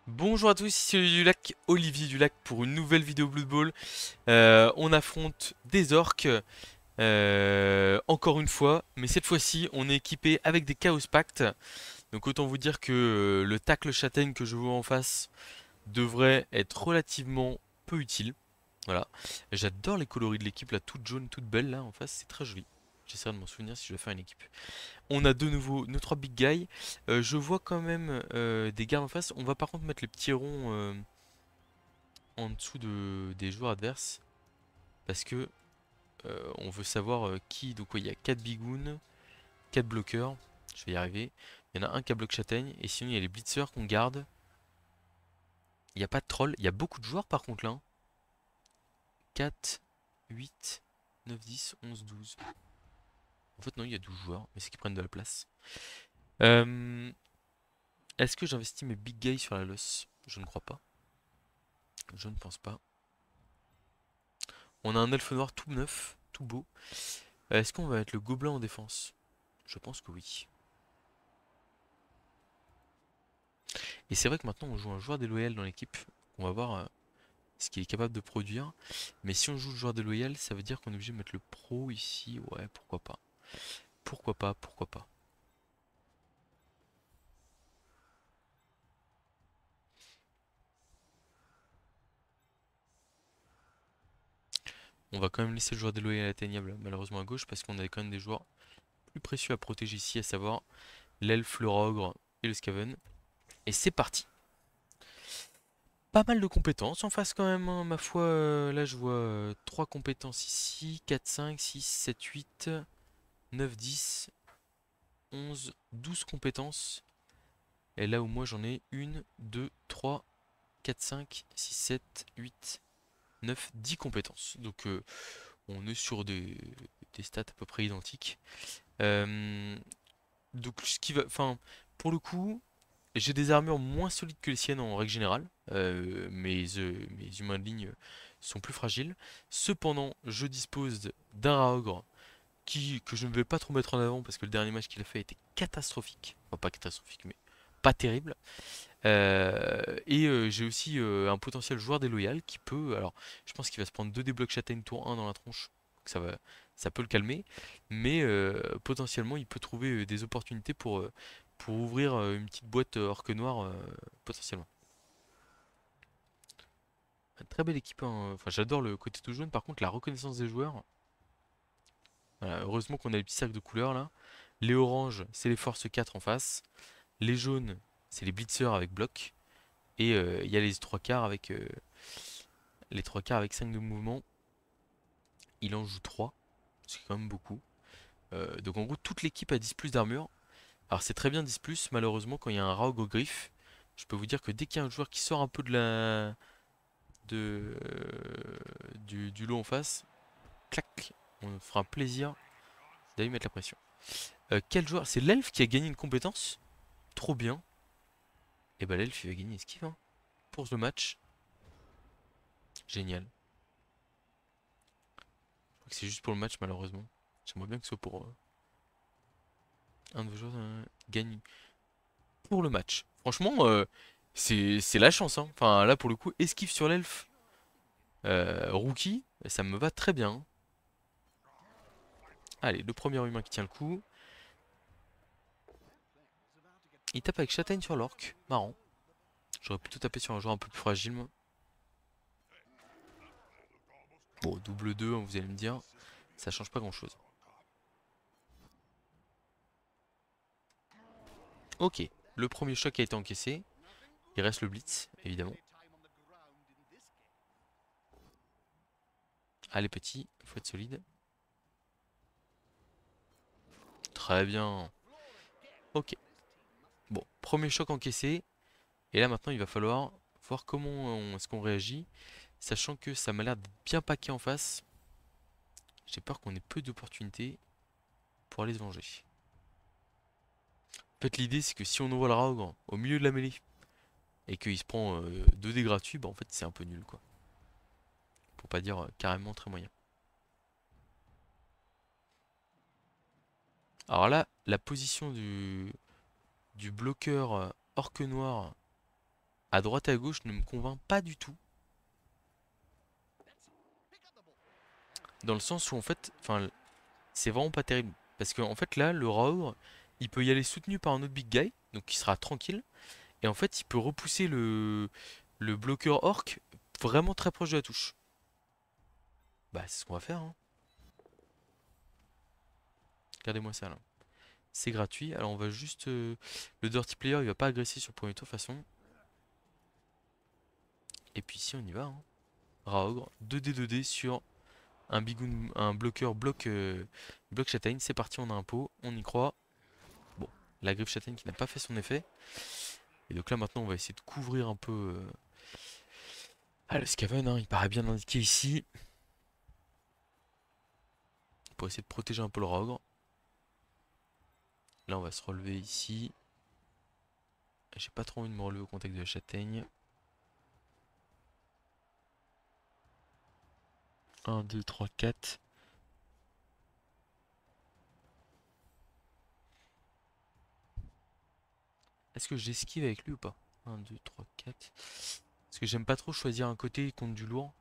Bonjour à tous, ici Olivier Dulac pour une nouvelle vidéo Blood Bowl. On affronte des orques, encore une fois, mais cette fois-ci on est équipé avec des Chaos Pact. Donc autant vous dire que le tacle châtaigne que je vois en face devrait être relativement peu utile. Voilà, j'adore les coloris de l'équipe là, toute jaune, toute belle là en face, c'est très joli. J'essaierai de m'en souvenir si je vais faire une équipe. On a de nouveau nos trois big guys. Je vois quand même des gardes en face. On va par contre mettre les petits ronds en dessous des joueurs adverses. Parce que on veut savoir qui. Donc ouais, il y a 4 bigounes, 4 bloqueurs. Je vais y arriver. Il y en a un qui a bloc châtaigne. Et sinon il y a les blitzers qu'on garde. Il n'y a pas de troll. Il y a beaucoup de joueurs par contre là, hein. 4, 8, 9, 10, 11, 12. En fait non, il y a 12 joueurs. Mais c'est qu'ils prennent de la place. Euh, Est-ce que j'investis mes big guys sur la loss? Je ne crois pas. Je ne pense pas. On a un elfe noir tout neuf, tout beau. Est-ce qu'on va mettre le gobelin en défense? Je pense que oui. Et c'est vrai que maintenant on joue un joueur déloyal dans l'équipe. On va voir ce qu'il est capable de produire. Mais si on joue le joueur déloyal, ça veut dire qu'on est obligé de mettre le pro ici. Ouais, pourquoi pas. Pourquoi pas, pourquoi pas. On va quand même laisser le joueur déloyal atteignable malheureusement à gauche parce qu'on a quand même des joueurs plus précieux à protéger ici, à savoir l'elfe, le rogre et le scaven. Et c'est parti. Pas mal de compétences en face quand même, hein, ma foi. Là, je vois 3 compétences ici, 4, 5, 6, 7, 8, 9, 10, 11, 12 compétences. Et là où moi j'en ai 1, 2, 3, 4, 5, 6, 7, 8, 9, 10 compétences. Donc on est sur des stats à peu près identiques. Euh, donc ce qui va, enfin, pour le coup, j'ai des armures moins solides que les siennes en règle générale. Mes humains de ligne sont plus fragiles. Cependant, je dispose d'un Raogre que je ne vais pas trop mettre en avant parce que le dernier match qu'il a fait était catastrophique. Enfin, pas catastrophique, mais pas terrible. J'ai aussi un potentiel joueur déloyal qui peut. Alors, je pense qu'il va se prendre 2 déblocs châtaigne tour 1 dans la tronche. Donc ça peut le calmer. Mais potentiellement, il peut trouver des opportunités pour ouvrir une petite boîte orque noire potentiellement. Très belle équipe, hein. Enfin, j'adore le côté tout jaune. Par contre, la reconnaissance des joueurs. Voilà, heureusement qu'on a les petits cercles de couleurs là. Les oranges, c'est les forces 4 en face. Les jaunes, c'est les blitzers avec bloc. Et il y a les trois quarts avec 5 de mouvement. Il en joue 3. C'est quand même beaucoup. Donc en gros, toute l'équipe a 10 plus d'armure. Alors c'est très bien 10 plus. Malheureusement, quand il y a un rogue au griffe, je peux vous dire que dès qu'il y a un joueur qui sort un peu du lot en face, clac, on fera un plaisir d'aller mettre la pression. Quel joueur? C'est l'elfe qui a gagné une compétence? Trop bien. Et bah l'elfe il va gagner esquive, hein, pour le match. Génial. Je crois que c'est juste pour le match malheureusement. J'aimerais bien que ce soit pour un de vos joueurs gagne pour le match. Franchement, c'est la chance, hein. Enfin là pour le coup, esquive sur l'elfe rookie, ça me va très bien. Allez, le premier humain qui tient le coup. Il tape avec châtaigne sur l'orque. Marrant. J'aurais plutôt tapé sur un joueur un peu plus fragile, moi. Bon, double 2, hein, vous allez me dire. Ça change pas grand chose. Ok, le premier choc a été encaissé. Il reste le blitz, évidemment. Allez petit, faut être solide. Très bien. Ok. Bon, premier choc encaissé. Et là maintenant il va falloir voir est-ce qu'on réagit. Sachant que ça m'a l'air d'être bien paqué en face. J'ai peur qu'on ait peu d'opportunités pour aller se venger. En fait l'idée c'est que si on envoie le Raogre au milieu de la mêlée et qu'il se prend 2 dés gratuits, bah en fait c'est un peu nul quoi. Pour pas dire carrément très moyen. Alors là, la position du bloqueur orque noir à droite et à gauche ne me convainc pas du tout. Dans le sens où en fait, enfin, c'est vraiment pas terrible. Parce qu'en fait là, le Raogr, il peut y aller soutenu par un autre big guy, donc il sera tranquille. Et en fait, il peut repousser le bloqueur orc vraiment très proche de la touche. Bah, c'est ce qu'on va faire, hein. Regardez-moi ça là. C'est gratuit. Alors on va juste... le Dirty Player, il va pas agresser sur le premier tour de toute façon. Et puis ici, on y va, hein. Raogr, 2D sur un bigoun, un bloqueur bloc châtaigne. C'est parti, on a un pot, on y croit. Bon, la griffe châtaigne qui n'a pas fait son effet. Et donc là maintenant, on va essayer de couvrir un peu... Ah, le Skaven, hein, il paraît bien indiqué ici. Pour essayer de protéger un peu le Raogr. Là, on va se relever ici. J'ai pas trop envie de me relever au contact de la châtaigne. 1, 2, 3, 4. Est-ce que j'esquive avec lui ou pas? 1, 2, 3, 4. Parce que j'aime pas trop choisir un côté contre du lourd.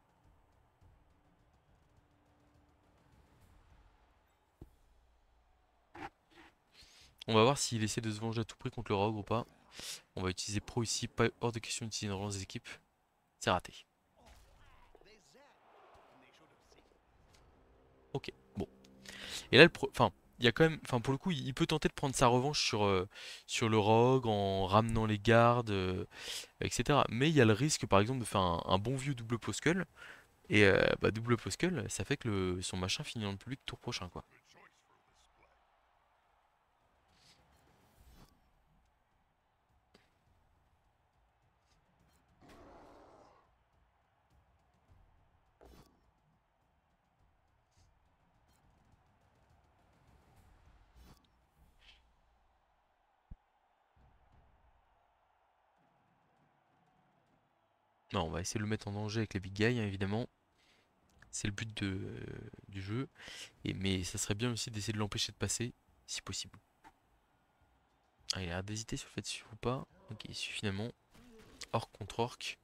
On va voir s'il essaie de se venger à tout prix contre le rogue ou pas. On va utiliser pro ici, pas hors de question d'utiliser une relance des équipes. C'est raté. Ok, bon. Et là, enfin, il y a quand même, enfin, pour le coup, il peut tenter de prendre sa revanche sur le rogue en ramenant les gardes, etc. Mais il y a le risque, par exemple, de faire un bon vieux double poskull. Et bah, double poskull, ça fait que son machin finit dans le public tour prochain, quoi. Non, on va essayer de le mettre en danger avec les big guys, hein, évidemment. C'est le but du jeu. Mais ça serait bien aussi d'essayer de l'empêcher de passer, si possible. Ah, il a l'air d'hésiter sur le fait de suivre ou pas. Ok, il suit finalement. Orc contre orc.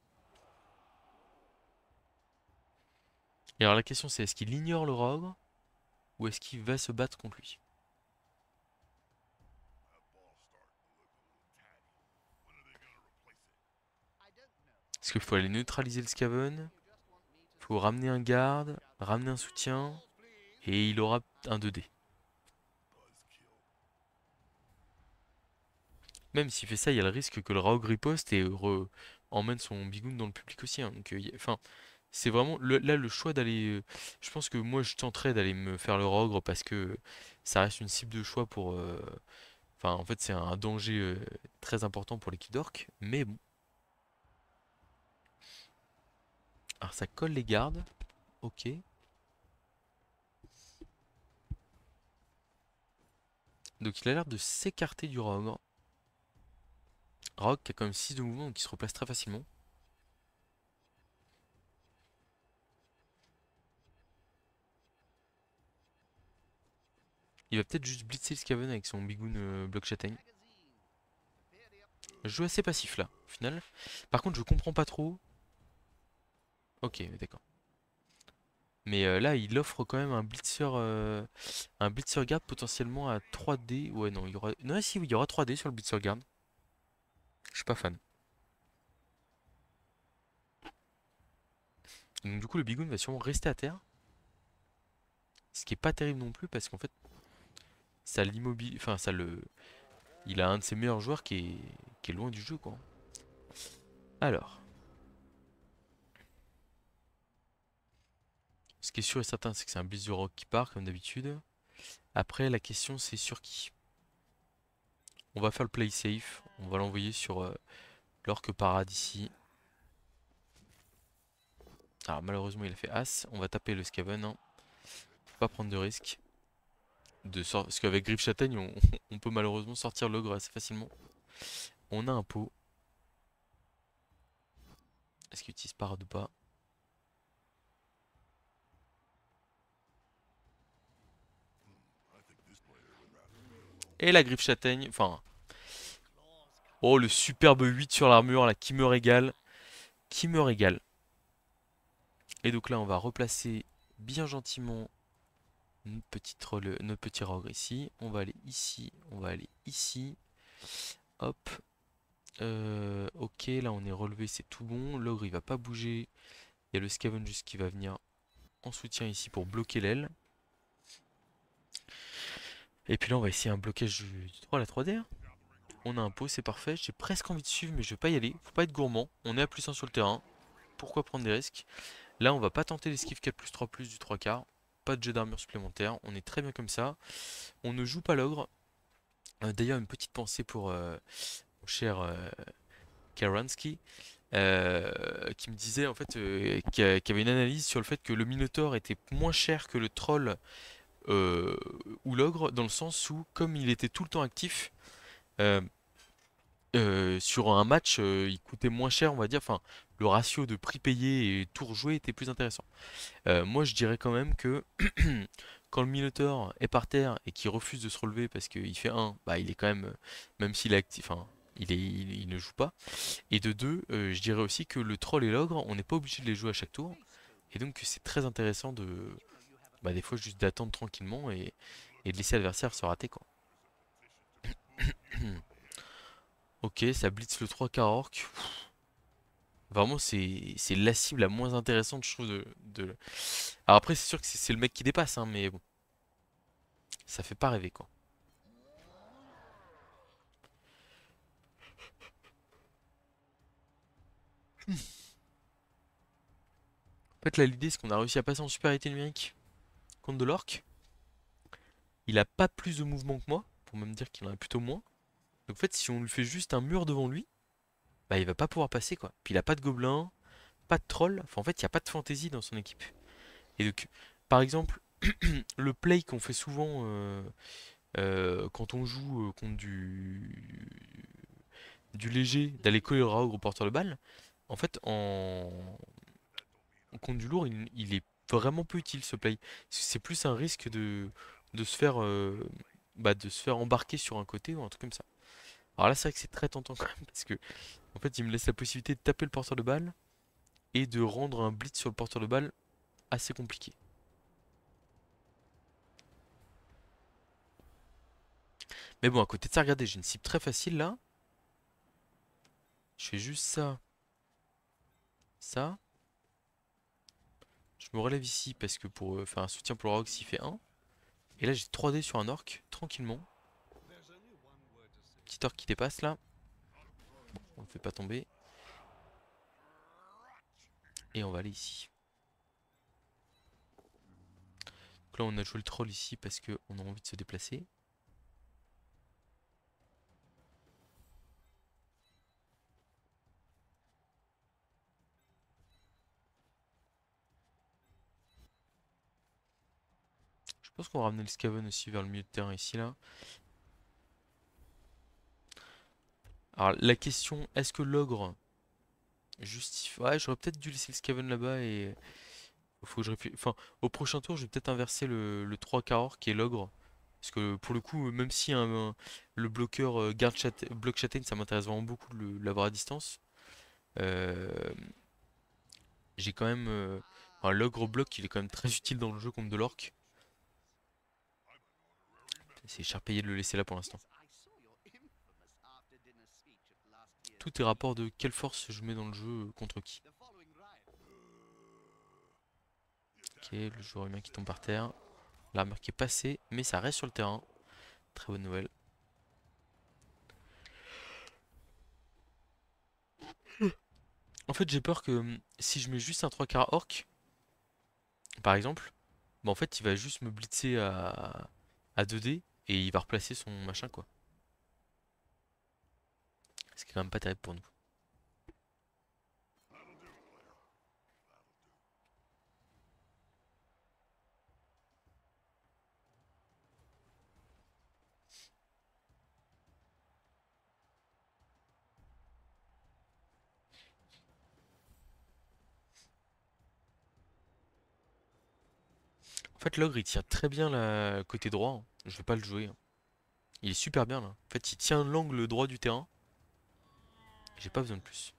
Et alors la question c'est est-ce qu'il ignore le rogue ou est-ce qu'il va se battre contre lui? Est-ce qu'il faut aller neutraliser le Skaven? Il faut ramener un garde, ramener un soutien, et il aura un 2D. Même s'il fait ça, il y a le risque que le rogue riposte et emmène son bigoun dans le public aussi, hein. Donc, enfin, c'est vraiment là le choix d'aller. Je pense que moi je tenterais d'aller me faire le rogre parce que ça reste une cible de choix pour. Enfin, en fait, c'est un danger très important pour l'équipe d'orc. Mais bon. Alors, ça colle les gardes. Ok. Donc, il a l'air de s'écarter du rogre. Rogue qui a quand même 6 de mouvement, donc il se replace très facilement. Il va peut-être juste blitzer le Skaven avec son bigoun bloc châtaigne. Je joue assez passif là, au final. Par contre, je comprends pas trop. Ok, d'accord. Mais là, il offre quand même un blitzer guard potentiellement à 3D. Ouais, non, il y aura. Non, si, oui, il y aura 3D sur le blitzer guard. Je suis pas fan. Donc, du coup, le bigoun va sûrement rester à terre. Ce qui est pas terrible non plus parce qu'en fait, ça l'immobilise. Enfin, ça le. Il a un de ses meilleurs joueurs qui est loin du jeu, quoi. Alors, ce qui est sûr et certain, c'est que c'est un Blitz Rock qui part, comme d'habitude. Après, la question, c'est sur qui? On va faire le play safe. On va l'envoyer sur l'orque parade ici. Alors, malheureusement, il a fait As. On va taper le Skaven, hein. Faut pas prendre de risques. Parce qu'avec Griffe Châtaigne, on peut malheureusement sortir l'ogre assez facilement. On a un pot. Est-ce qu'il utilise parade ou pas? Et la Griffe Châtaigne, enfin, Oh, le superbe 8 sur l'armure là, qui me régale. Qui me régale. Et donc là, on va replacer bien gentiment notre petit ogre ici. On va aller ici, on va aller ici. Hop. Ok, là on est relevé, c'est tout bon. L'ogre il va pas bouger. Il y a le Scaven juste qui va venir en soutien ici pour bloquer l'aile. Et puis là on va essayer un blocage du 3 à la 3D. Hein. On a un pot, c'est parfait. J'ai presque envie de suivre, mais je vais pas y aller. Faut pas être gourmand. On est à +1 sur le terrain. Pourquoi prendre des risques? Là on va pas tenter l'esquive 4+3+ du 3 quarts. Pas de jet d'armure supplémentaire. On est très bien comme ça. On ne joue pas l'ogre. D'ailleurs une petite pensée pour mon cher Karansky. Qui me disait en fait qu'il y avait une analyse sur le fait que le Minotaur était moins cher que le troll euh, ou l'ogre dans le sens où comme il était tout le temps actif euh, sur un match il coûtait moins cher on va dire enfin le ratio de prix payé et tour joué était plus intéressant. Moi je dirais quand même que quand le Minotaur est par terre et qu'il refuse de se relever parce qu'il fait un bah il est quand même même s'il est actif enfin il ne joue pas. Et de deux, je dirais aussi que le troll et l'ogre, on n'est pas obligé de les jouer à chaque tour. Et donc c'est très intéressant de, bah, des fois juste d'attendre tranquillement et de laisser l'adversaire se rater quoi. Ok, ça blitz le 3 quarts orc. Vraiment c'est la cible la moins intéressante je trouve de... Alors après c'est sûr que c'est le mec qui dépasse hein, mais bon, ça fait pas rêver quoi. En fait là l'idée c'est qu'on a réussi à passer en supériorité numérique contre de l'orc. Il a pas plus de mouvement que moi, pour même dire qu'il en a plutôt moins. Donc en fait si on lui fait juste un mur devant lui, bah il va pas pouvoir passer quoi. Puis il a pas de gobelins, pas de troll, enfin en fait il n'y a pas de fantaisie dans son équipe. Et donc par exemple le play qu'on fait souvent quand on joue contre du léger, d'aller coller le rat au gros porteur de balle, en fait contre du lourd il est vraiment peu utile ce play. C'est plus un risque de se faire de se faire embarquer sur un côté ou un truc comme ça. Alors là c'est vrai que c'est très tentant quand même parce que en fait il me laisse la possibilité de taper le porteur de balle et de rendre un blitz sur le porteur de balle assez compliqué. Mais bon, à côté de ça, regardez, j'ai une cible très facile là. Je fais juste ça, ça. Je me relève ici parce que pour faire un soutien pour le rock s'il fait un. Et là, j'ai 3D sur un orc, tranquillement. Petit orc qui dépasse là. On ne le fait pas tomber. Et on va aller ici. Donc là, on a joué le troll ici parce qu'on a envie de se déplacer. Je pense qu'on va ramener le Skaven aussi vers le milieu de terrain ici là. Alors la question, est-ce que l'ogre justifie... Ouais, j'aurais peut-être dû laisser le Skaven là-bas et... Faut que je réfléchisse. Enfin, au prochain tour, je vais peut-être inverser le 3 quarts qui est l'ogre. Parce que pour le coup, même si le bloqueur block châtaigne, ça m'intéresse vraiment beaucoup de l'avoir à distance. euh, j'ai quand même. Enfin, l'ogre bloc, il est quand même très utile dans le jeu contre de l'orc. C'est cher payé de le laisser là pour l'instant. Tout est rapport de quelle force je mets dans le jeu contre qui. Ok, le joueur humain qui tombe par terre. L'armure qui est passée, mais ça reste sur le terrain. Très bonne nouvelle. En fait, j'ai peur que si je mets juste un 3 quarts orc, par exemple, bah en fait, il va juste me blitzer à 2D et il va replacer son machin, quoi. Ce qui est quand même pas terrible pour nous. En fait, l'ogre il tient très bien la côté droit. Hein. Je vais pas le jouer. Hein. Il est super bien là. En fait, il tient l'angle droit du terrain. J'ai pas besoin de plus.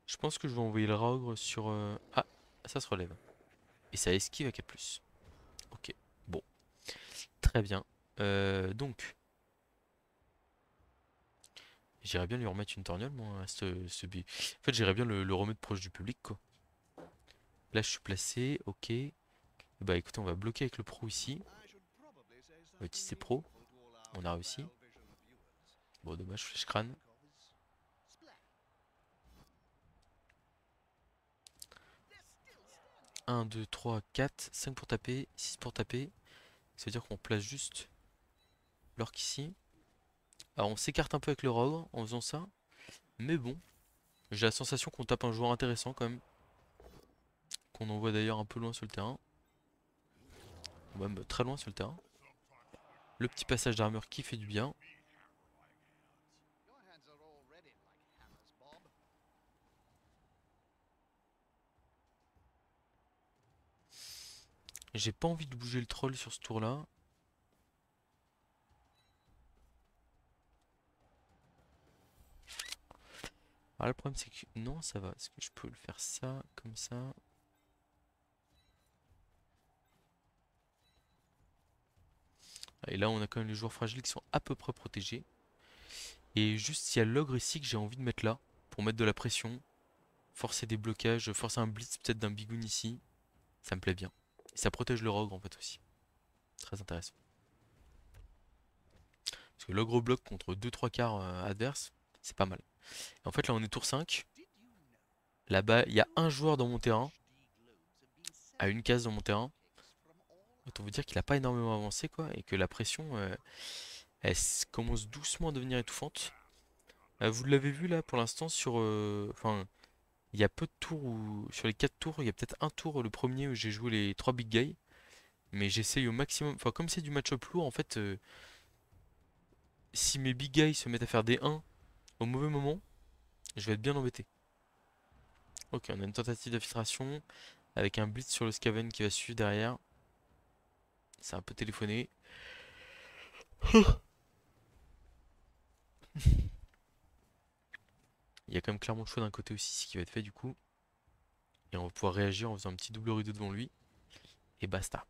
Je pense que je vais envoyer le Raogre sur... Ah, ça se relève. Et ça esquive à 4+. Ok, bon, très bien. Donc, j'irais bien lui remettre une torgnole, moi, à En fait, j'irais bien le remettre proche du public, quoi. Là, je suis placé, ok. Bah écoutez, on va bloquer avec le pro ici. On va utiliser pro. On a réussi. Bon, dommage, flèche crâne. 1, 2, 3, 4, 5 pour taper, 6 pour taper. Ça veut dire qu'on place juste l'orc ici. Alors on s'écarte un peu avec le rogue en faisant ça. Mais bon, j'ai la sensation qu'on tape un joueur intéressant quand même. Qu'on envoie d'ailleurs un peu loin sur le terrain. Ou même très loin sur le terrain. Le petit passage d'armure qui fait du bien. J'ai pas envie de bouger le troll sur ce tour là. Ah, le problème c'est que... Non, ça va. Est-ce que je peux le faire ça, comme ça? Et là on a quand même les joueurs fragiles qui sont à peu près protégés. Et juste il y a l'ogre ici que j'ai envie de mettre là. Pour mettre de la pression. Forcer des blocages, forcer un blitz peut-être d'un bigoun ici. Ça me plaît bien. Et ça protège le rogue en fait aussi. Très intéressant. Parce que l'ogre bloc contre 2-3 quarts adverses, c'est pas mal. Et en fait là on est tour 5. Là-bas il y a un joueur dans mon terrain. À une case dans mon terrain. Autant vous dire qu'il a pas énormément avancé quoi. Et que la pression commence doucement à devenir étouffante. Vous l'avez vu là pour l'instant sur... Enfin, il y a peu de tours où... Sur les 4 tours, il y a peut-être un tour, le premier où j'ai joué les 3 big guys. Mais j'essaye au maximum... Enfin, comme c'est du match-up lourd, en fait, si mes big guys se mettent à faire des 1 au mauvais moment, je vais être bien embêté. Ok, on a une tentative d'infiltration avec un blitz sur le Skaven qui va suivre derrière. C'est un peu téléphoné. Il y a quand même clairement le choix d'un côté aussi, ce qui va être fait du coup. Et on va pouvoir réagir en faisant un petit double rideau devant lui. Et basta.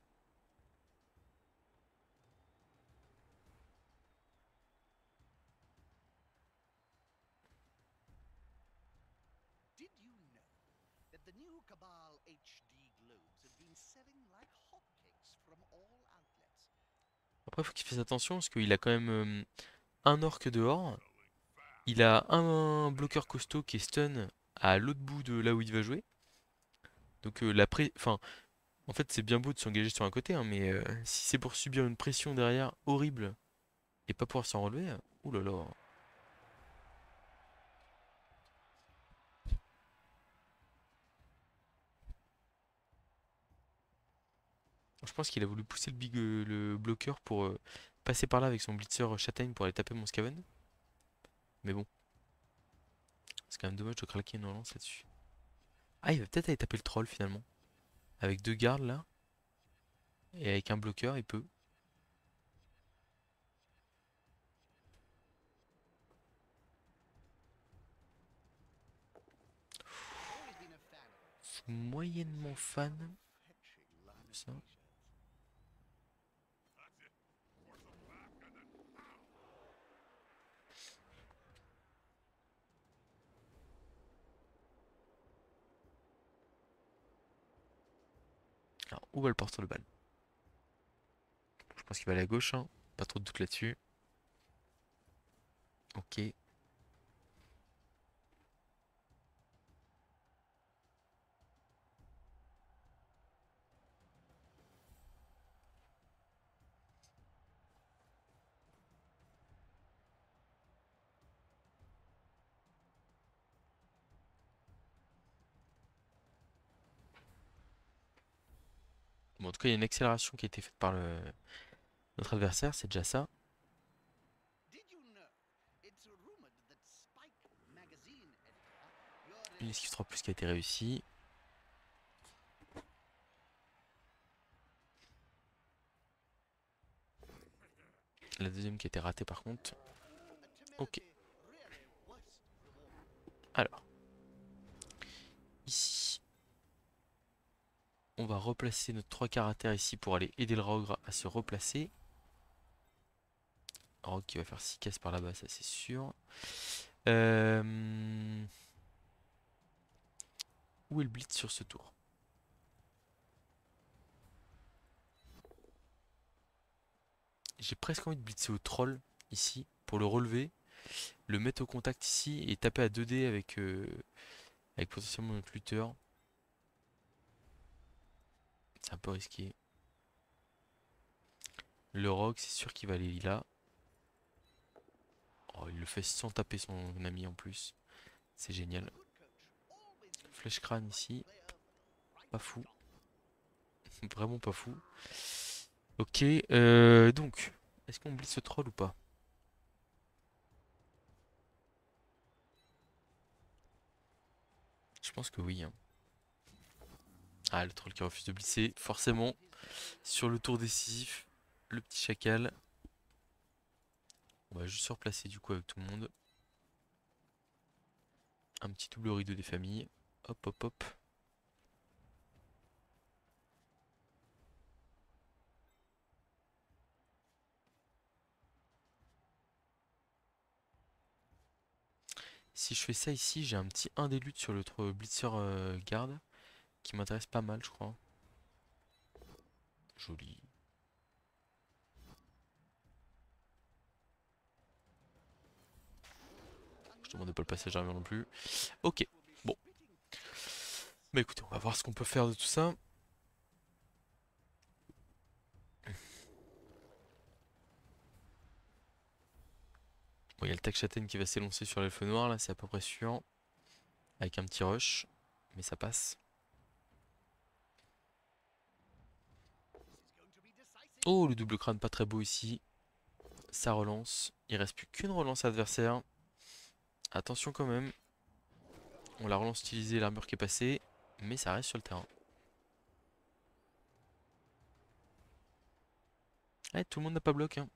Après, faut qu'il fasse attention parce qu'il a quand même un orc dehors. Il a un bloqueur costaud qui est stun à l'autre bout de là où il va jouer. Donc enfin, en fait c'est bien beau de s'engager sur un côté, hein, mais si c'est pour subir une pression derrière horrible et pas pouvoir s'en relever, oulala. Je pense qu'il a voulu pousser le bloqueur pour passer par là avec son blitzer châtaigne pour aller taper mon Skaven. Mais bon, c'est quand même dommage de craquer une relance là-dessus. Ah, il va peut-être aller taper le troll finalement. Avec 2 gardes là, et avec un bloqueur, il peut. Je suis moyennement fan de ça. Alors, où va le porteur de balle? Je pense qu'il va aller à gauche, hein. Pas trop de doute là-dessus. Ok. Bon, en tout cas, il y a une accélération qui a été faite par notre adversaire, c'est déjà ça. Une esquive 3+ qui a été réussie. C'est la deuxième qui a été ratée par contre. Ok. Alors, ici, on va replacer notre 3 caractères ici pour aller aider le rogue à se replacer. Un rogue qui va faire 6 cases par là-bas, ça c'est sûr. Où est le blitz sur ce tour? J'ai presque envie de blitzer au troll ici pour le relever, le mettre au contact ici et taper à 2D avec potentiellement notre lutteur. C'est un peu risqué. Le rogue, c'est sûr qu'il va aller là. Oh, il le fait sans taper son ami en plus. C'est génial. Flèche crâne ici. Pas fou. Vraiment pas fou. Ok, donc, est-ce qu'on blitz ce troll ou pas? Je pense que oui, hein. Ah, le troll qui refuse de blitzer, forcément, sur le tour décisif, le petit chacal. On va juste se replacer du coup avec tout le monde. Un petit double rideau des familles. Hop, hop, hop. Si je fais ça ici, j'ai un petit 1 des luttes sur le blitzer garde qui m'intéresse pas mal, je crois. Joli. Je demande pas le passage d'armure non plus. Ok, bon. Bah écoutez, on va voir ce qu'on peut faire de tout ça. Bon, il y a le tac châtaigne qui va s'élancer sur l'elfe noir, là, c'est à peu près sûr. Avec un petit rush, mais ça passe. Oh, le double crâne pas très beau ici. Ça relance. Il reste plus qu'une relance adversaire. Attention quand même. On la relance utilisée, l'armure qui est passée. Mais ça reste sur le terrain. Ouais, tout le monde n'a pas bloqué, hein.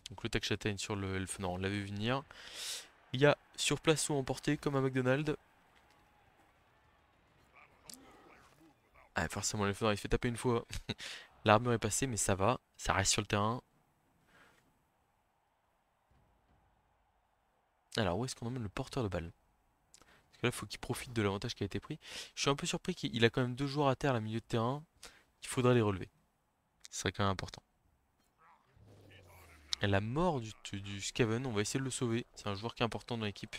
Donc le tac châtaigne sur le elfe noir, on l'avait vu venir. Il y a sur place ou emporté comme à McDonald's. Ah, forcément, l'elfe noir il se fait taper une fois. L'armure est passée, mais ça va. Ça reste sur le terrain. Alors, où est-ce qu'on emmène le porteur de balle? Parce que là, il faut qu'il profite de l'avantage qui a été pris. Je suis un peu surpris qu'il a quand même deux joueurs à terre à milieu de terrain. Il faudra les relever. Ce serait quand même important. Et la mort du Skaven, on va essayer de le sauver. C'est un joueur qui est important dans l'équipe.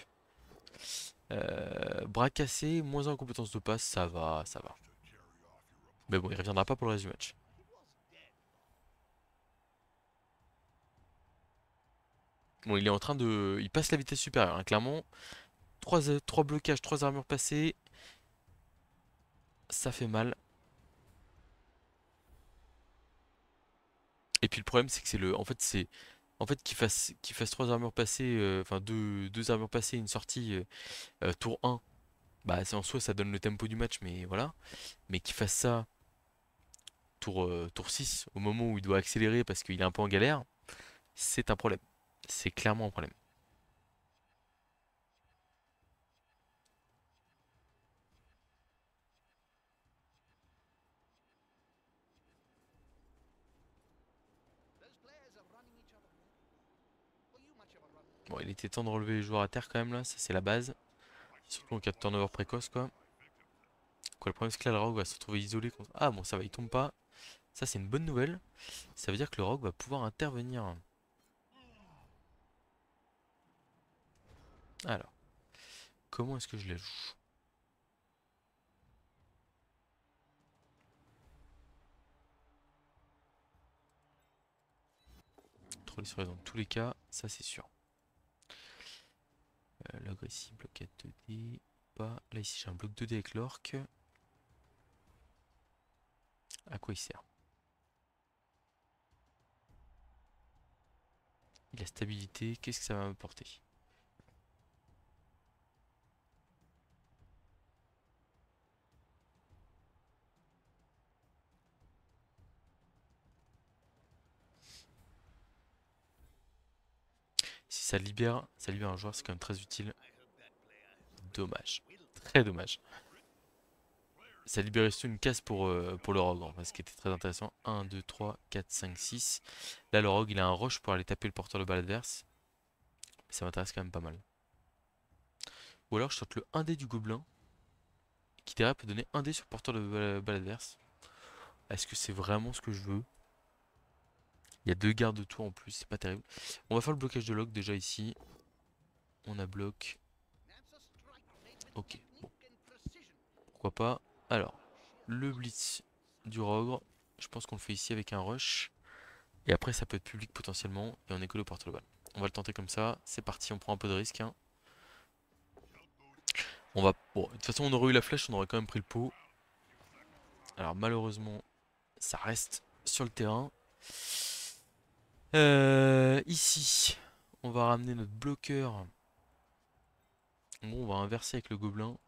Bras cassé, moins 1 en compétence de passe, ça va, ça va. Mais bon, il reviendra pas pour le reste du match. Bon, il est en train de... Il passe la vitesse supérieure, hein, clairement. 3 blocages, 3 armures passées. Ça fait mal. Et puis le problème, c'est que c'est le... En fait, c'est... En fait, qu'il fasse 3 armures passées, enfin deux armures passées, une sortie, tour 1, bah c'est en soi ça donne le tempo du match, mais voilà. Mais qu'il fasse ça tour 6, au moment où il doit accélérer parce qu'il est un peu en galère, c'est un problème. C'est clairement un problème. Bon, il était temps de relever les joueurs à terre quand même là, ça c'est la base. Surtout en cas de turnover précoce quoi. Quoi, le problème c'est que là le rogue va se retrouver isolé contre... Ah bon ça va, il tombe pas. Ça c'est une bonne nouvelle. Ça veut dire que le rogue va pouvoir intervenir. Alors, comment est-ce que je la joue? Troller sur dans tous les cas, ça c'est sûr. L'agressif, bloc 2D. Pas. Là ici j'ai un bloc 2D avec l'orc. À quoi il sert? Il a stabilité, qu'est-ce que ça va m'apporter? Si ça libère un joueur, c'est quand même très utile. Dommage. Très dommage. Ça libérait surtout une case pour le rogue, ce qui était très intéressant. 1, 2, 3, 4, 5, 6. Là, le rogue, il a un rush pour aller taper le porteur de balle adverse. Ça m'intéresse quand même pas mal. Ou alors, je tente le 1D du gobelin, qui derrière peut donner 1D sur le porteur de balle adverse. Est-ce que c'est vraiment ce que je veux? Il y a deux gardes de tour en plus, c'est pas terrible. On va faire le blocage de log déjà ici. On a bloc. Ok, bon, pourquoi pas. Alors, le blitz du rogue, je pense qu'on le fait ici avec un rush. Et après, ça peut être public potentiellement. Et on est collé au porte le balle. On va le tenter comme ça. C'est parti, on prend un peu de risque, hein. On va. Bon, de toute façon, on aurait eu la flèche, on aurait quand même pris le pot. Alors, malheureusement, ça reste sur le terrain. Ici, on va ramener notre bloqueur. Bon, on va inverser avec le gobelin.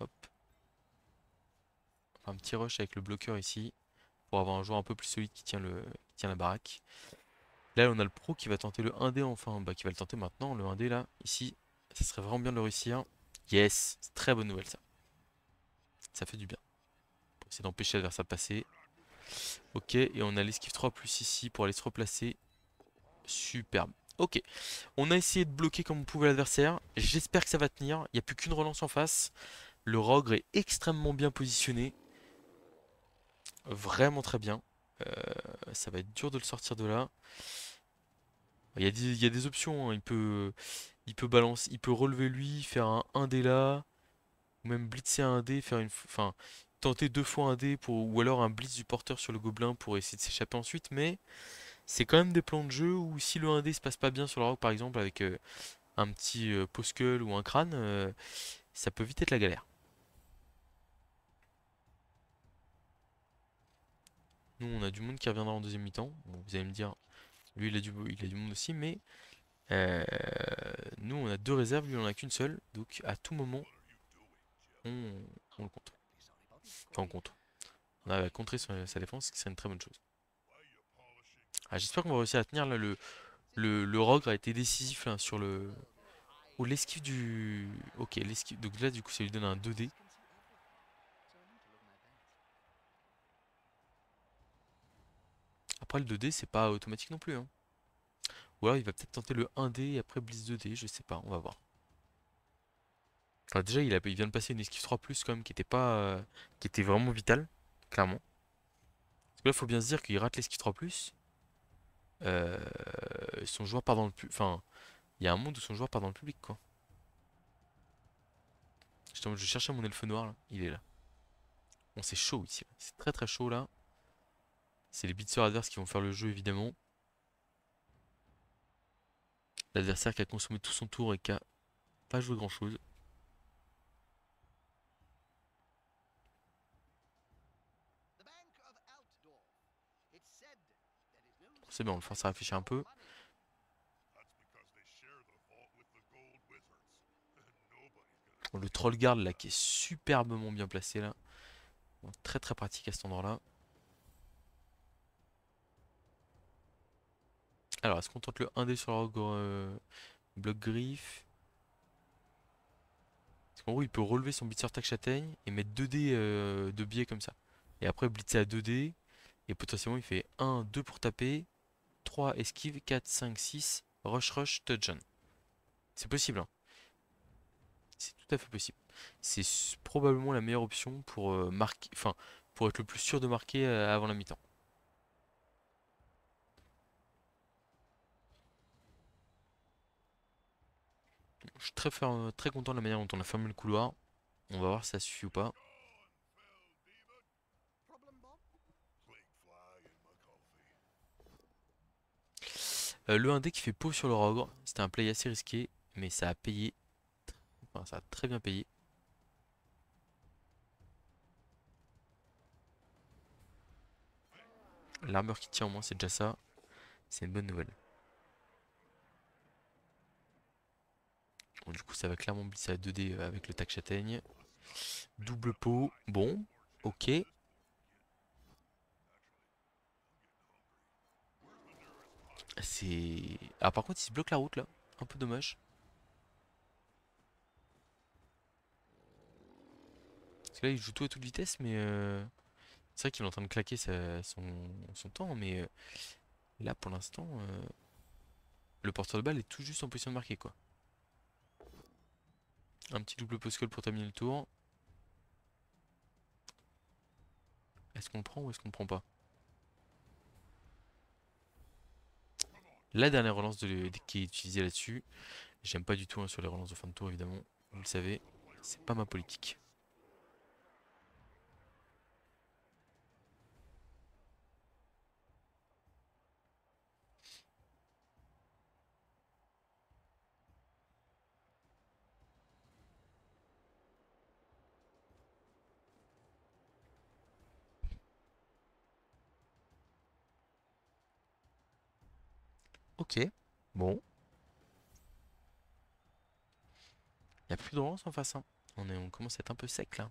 Hop. Enfin, un petit rush avec le bloqueur ici. Pour avoir un joueur un peu plus solide qui tient la baraque. Là, on a le pro qui va tenter le 1D enfin. Bah, qui va le tenter maintenant, le 1D là. Ici, ça serait vraiment bien de le réussir. Yes, c'est très bonne nouvelle ça. Ça fait du bien. Pour essayer d'empêcher l'adversaire de passer. Ok, et on a l'esquive 3 plus ici pour aller se replacer. Superbe. Ok, on a essayé de bloquer comme on pouvait l'adversaire. J'espère que ça va tenir. Il n'y a plus qu'une relance en face. Le Rogre est extrêmement bien positionné. Vraiment très bien. Ça va être dur de le sortir de là. Il y a des options, hein. Il peut balancer, il peut relever lui, faire un 1D là. Ou même blitzer un dé, faire enfin, tenter deux fois un dé pour, ou alors un blitz du porteur sur le gobelin pour essayer de s'échapper ensuite. Mais c'est quand même des plans de jeu où si le 1D se passe pas bien sur le rock par exemple avec un petit poskull ou un crâne, ça peut vite être la galère. Nous on a du monde qui reviendra en deuxième mi-temps. Bon, vous allez me dire, lui il a du monde aussi, mais euh, nous on a deux réserves, lui on en a qu'une seule. Donc à tout moment on, on le compte. Enfin on compte. On a contré sa défense, ce qui serait une très bonne chose. Ah, j'espère qu'on va réussir à tenir là le Rogue a été décisif là, sur le. Oh, l'esquive du. Ok, l'esquive. Donc là, du coup, ça lui donne un 2D. Après, le 2D, c'est pas automatique non plus, hein. Ou alors, il va peut-être tenter le 1D et après Blitz 2D, je sais pas, on va voir. Enfin, déjà, il vient de passer une esquive 3 quand même qui était pas. Qui était vraiment vitale, clairement. Parce que là, faut bien se dire qu'il rate l'esquive 3 euh, son joueur part dans le Enfin, il y a un monde où son joueur part dans le public, quoi. Justement, je cherchais mon elfe noir là, il est là. Bon, c'est chaud ici, c'est très très chaud là. C'est les beatsers adverses qui vont faire le jeu évidemment. L'adversaire qui a consommé tout son tour et qui a pas joué grand chose. C'est bien, on le force à réfléchir un peu. Bon, le troll guard là qui est superbement bien placé là. Bon, très très pratique à cet endroit là. Alors est-ce qu'on tente le 1D sur le rogue bloc griffe? Parce qu'en gros il peut relever son blitzer tac châtaigne et mettre 2D de biais comme ça. Et après blitzer à 2D. Et potentiellement il fait 1, 2 pour taper. 3 esquive, 4, 5, 6. Rush rush, touchdown. C'est possible, hein. C'est tout à fait possible. C'est probablement la meilleure option pour marquer, enfin, pour être le plus sûr de marquer avant la mi-temps. Je suis très content de la manière dont on a fermé le couloir. On va voir si ça suffit ou pas. Le 1D qui fait pause sur le Rogre, c'était un play assez risqué, mais ça a payé. Enfin, ça a très bien payé. L'armure qui tient au moins, c'est déjà ça. C'est une bonne nouvelle. Bon, du coup, ça va clairement glisser à 2D avec le tac châtaigne. Double pot. Bon, ok. C'est... Ah par contre il se bloque la route là. Un peu dommage. Parce que là il joue tout à toute vitesse mais c'est vrai qu'il est en train de claquer son temps mais là pour l'instant le porteur de balle est tout juste en position de marquer quoi. Un petit double post-call pour terminer le tour. Est-ce qu'on le prend ou est-ce qu'on le prend pas? La dernière relance qui est utilisée là-dessus. J'aime pas du tout hein, sur les relances de fin de tour évidemment. Vous le savez, c'est pas ma politique. Ok, bon. Il n'y a plus de relance en face. Hein. On commence à être un peu sec là.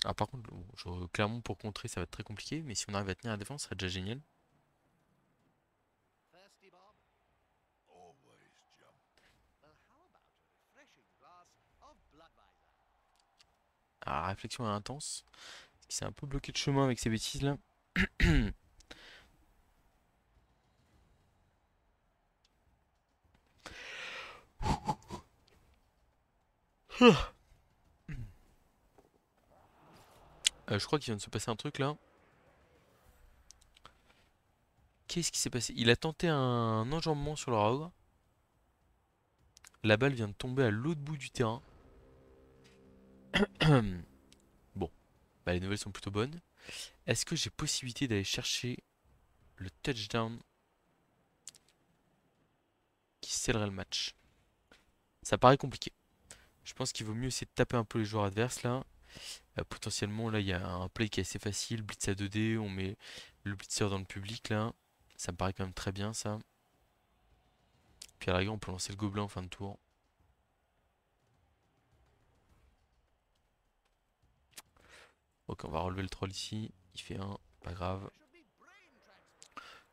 Ah par contre, bon, clairement pour contrer ça va être très compliqué, mais si on arrive à tenir la défense, ça serait déjà génial. Ah, la réflexion est intense. Il s'est un peu bloqué de chemin avec ces bêtises là. Je crois qu'il vient de se passer un truc là. Qu'est-ce qui s'est passé? Il a tenté un enjambement sur le Raogre. La balle vient de tomber à l'autre bout du terrain. Bon, bah, les nouvelles sont plutôt bonnes. Est-ce que j'ai possibilité d'aller chercher le touchdown qui scellerait le match? Ça paraît compliqué. Je pense qu'il vaut mieux essayer de taper un peu les joueurs adverses là. Potentiellement là il y a un play qui est assez facile, blitz à 2D, on met le blitzer dans le public là. Ça me paraît quand même très bien ça. Puis à la rigueur on peut lancer le gobelin en fin de tour. Ok on va relever le troll ici. Il fait un, pas grave.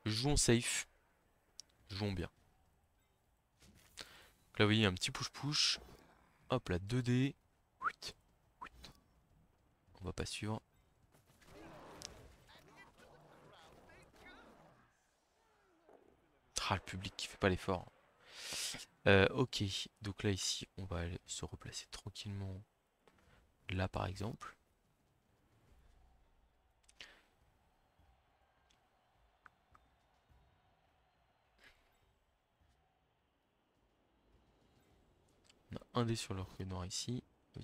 Jouons safe. Jouons bien. Donc là vous voyez un petit push-push. Hop là 2D. On va pas suivre. Ah le public qui fait pas l'effort. Ok, donc là ici on va aller se replacer tranquillement là par exemple. On a un dé sur leur queue noire ici. On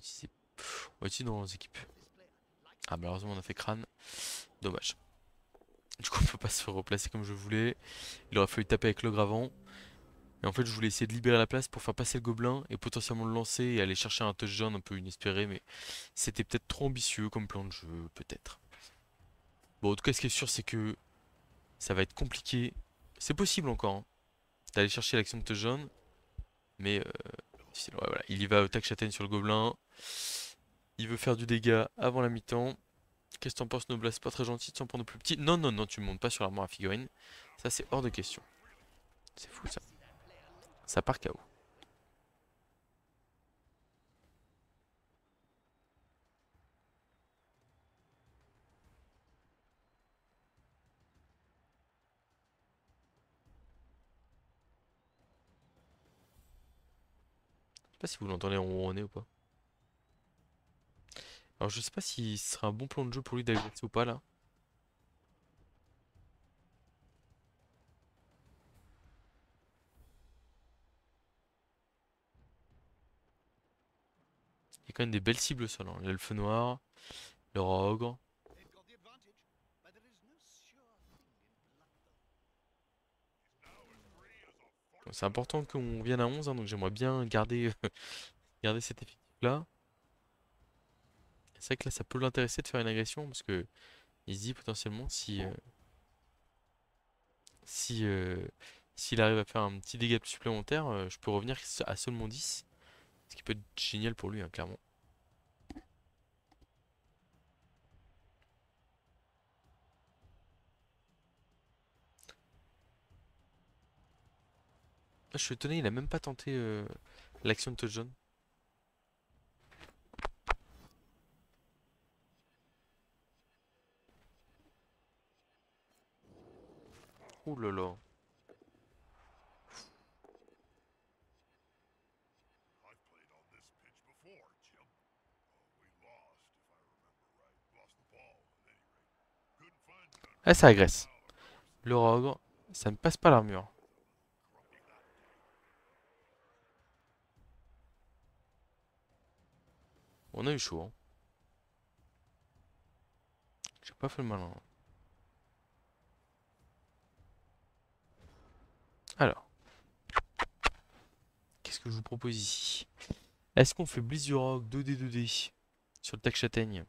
va utiliser dans les équipes. Ah malheureusement on a fait crâne. Dommage. Du coup on peut pas se replacer comme je voulais. Il aurait fallu taper avec l'ogre avant. Et en fait je voulais essayer de libérer la place pour faire passer le gobelin et potentiellement le lancer et aller chercher un touchdown un peu inespéré. Mais c'était peut-être trop ambitieux comme plan de jeu, peut-être. Bon en tout cas ce qui est sûr c'est que ça va être compliqué. C'est possible encore hein, d'aller chercher l'action de touchdown. Mais ouais, voilà. Il y va au tac châtaigne sur le gobelin. Il veut faire du dégât avant la mi-temps. Qu'est-ce que t'en penses, Noblas? C'est pas très gentil de s'en prendre au plus petit. Non, non, non, tu montes pas sur l'armoire à figurine. Ça, c'est hors de question. C'est fou, ça. Ça part KO. Je sais pas si vous l'entendez ronronner ou pas. Alors, je sais pas si ce sera un bon plan de jeu pour lui d'agresser ou pas, là. Il y a quand même des belles cibles au sol. Hein. L'elfe noir, le ogre. Bon, c'est important qu'on vienne à 11, hein, donc j'aimerais bien garder, garder cet effectif-là. C'est vrai que là, ça peut l'intéresser de faire une agression, parce que il se dit potentiellement si s'il arrive à faire un petit dégât supplémentaire, je peux revenir à seulement 10. Ce qui peut être génial pour lui, hein, clairement. Je suis étonné, il a même pas tenté l'action de touchdown. Ouh là là. Ah, ça agresse. Le rogue, ça ne passe pas l'armure. On a eu chaud, hein. J'ai pas fait le malin. Alors, qu'est-ce que je vous propose ici? Est-ce qu'on fait Blizz du Rock 2D sur le tac châtaigne?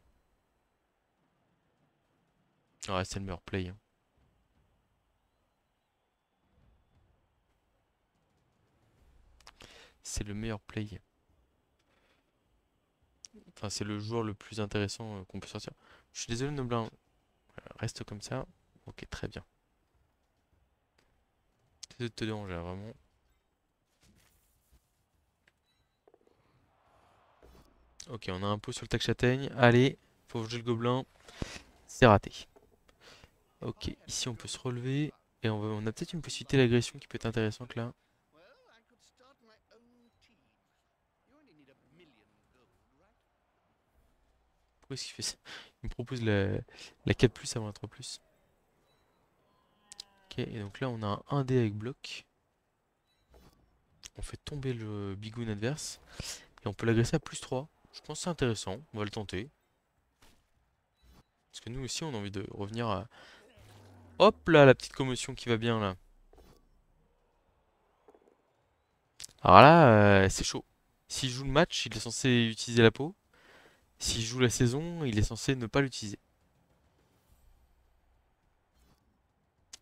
Ouais, c'est le meilleur play, hein. C'est le meilleur play. Enfin, c'est le joueur le plus intéressant qu'on peut sortir. Je suis désolé, Noblin. Reste comme ça. Ok, très bien. Désolé de te déranger, hein, vraiment. Ok, on a un pot sur le tac châtaigne. Allez, faut jouer le gobelin. C'est raté. Ok, ici on peut se relever. Et on a peut-être une possibilité d'agression qui peut être intéressante là. Pourquoi est-ce qu'il fait ça? Il me propose la 4 plus avant la 3 plus. Ok, et donc là on a un 1D avec bloc. On fait tomber le bigoon adverse. Et on peut l'agresser à plus 3. Je pense que c'est intéressant. On va le tenter. Parce que nous aussi on a envie de revenir à... Hop là, la petite commotion qui va bien là. Alors là, c'est chaud. S'il joue le match, il est censé utiliser la peau. S'il joue la saison, il est censé ne pas l'utiliser.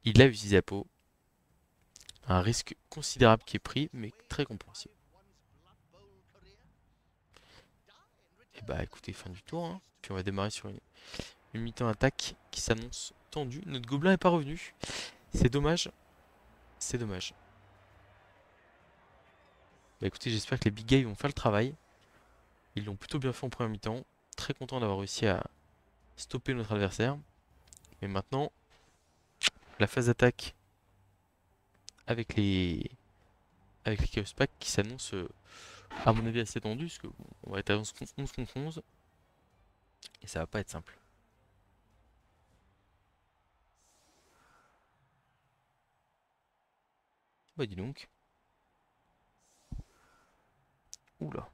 Il a utilisé la peau. Un risque considérable qui est pris, mais très compréhensible. Et bah écoutez, fin du tour, hein. Puis on va démarrer sur une mi-temps attaque qui s'annonce tendue. Notre gobelin n'est pas revenu. C'est dommage. C'est dommage. Bah écoutez, j'espère que les big guys vont faire le travail. Ils l'ont plutôt bien fait en première mi-temps. Très content d'avoir réussi à stopper notre adversaire. Mais maintenant, la phase d'attaque avec les Chaos Pack qui s'annonce, à mon avis, assez tendue. Parce que bon, on va être à 11 contre 11. Et ça va pas être simple. Bah dis donc. Oula.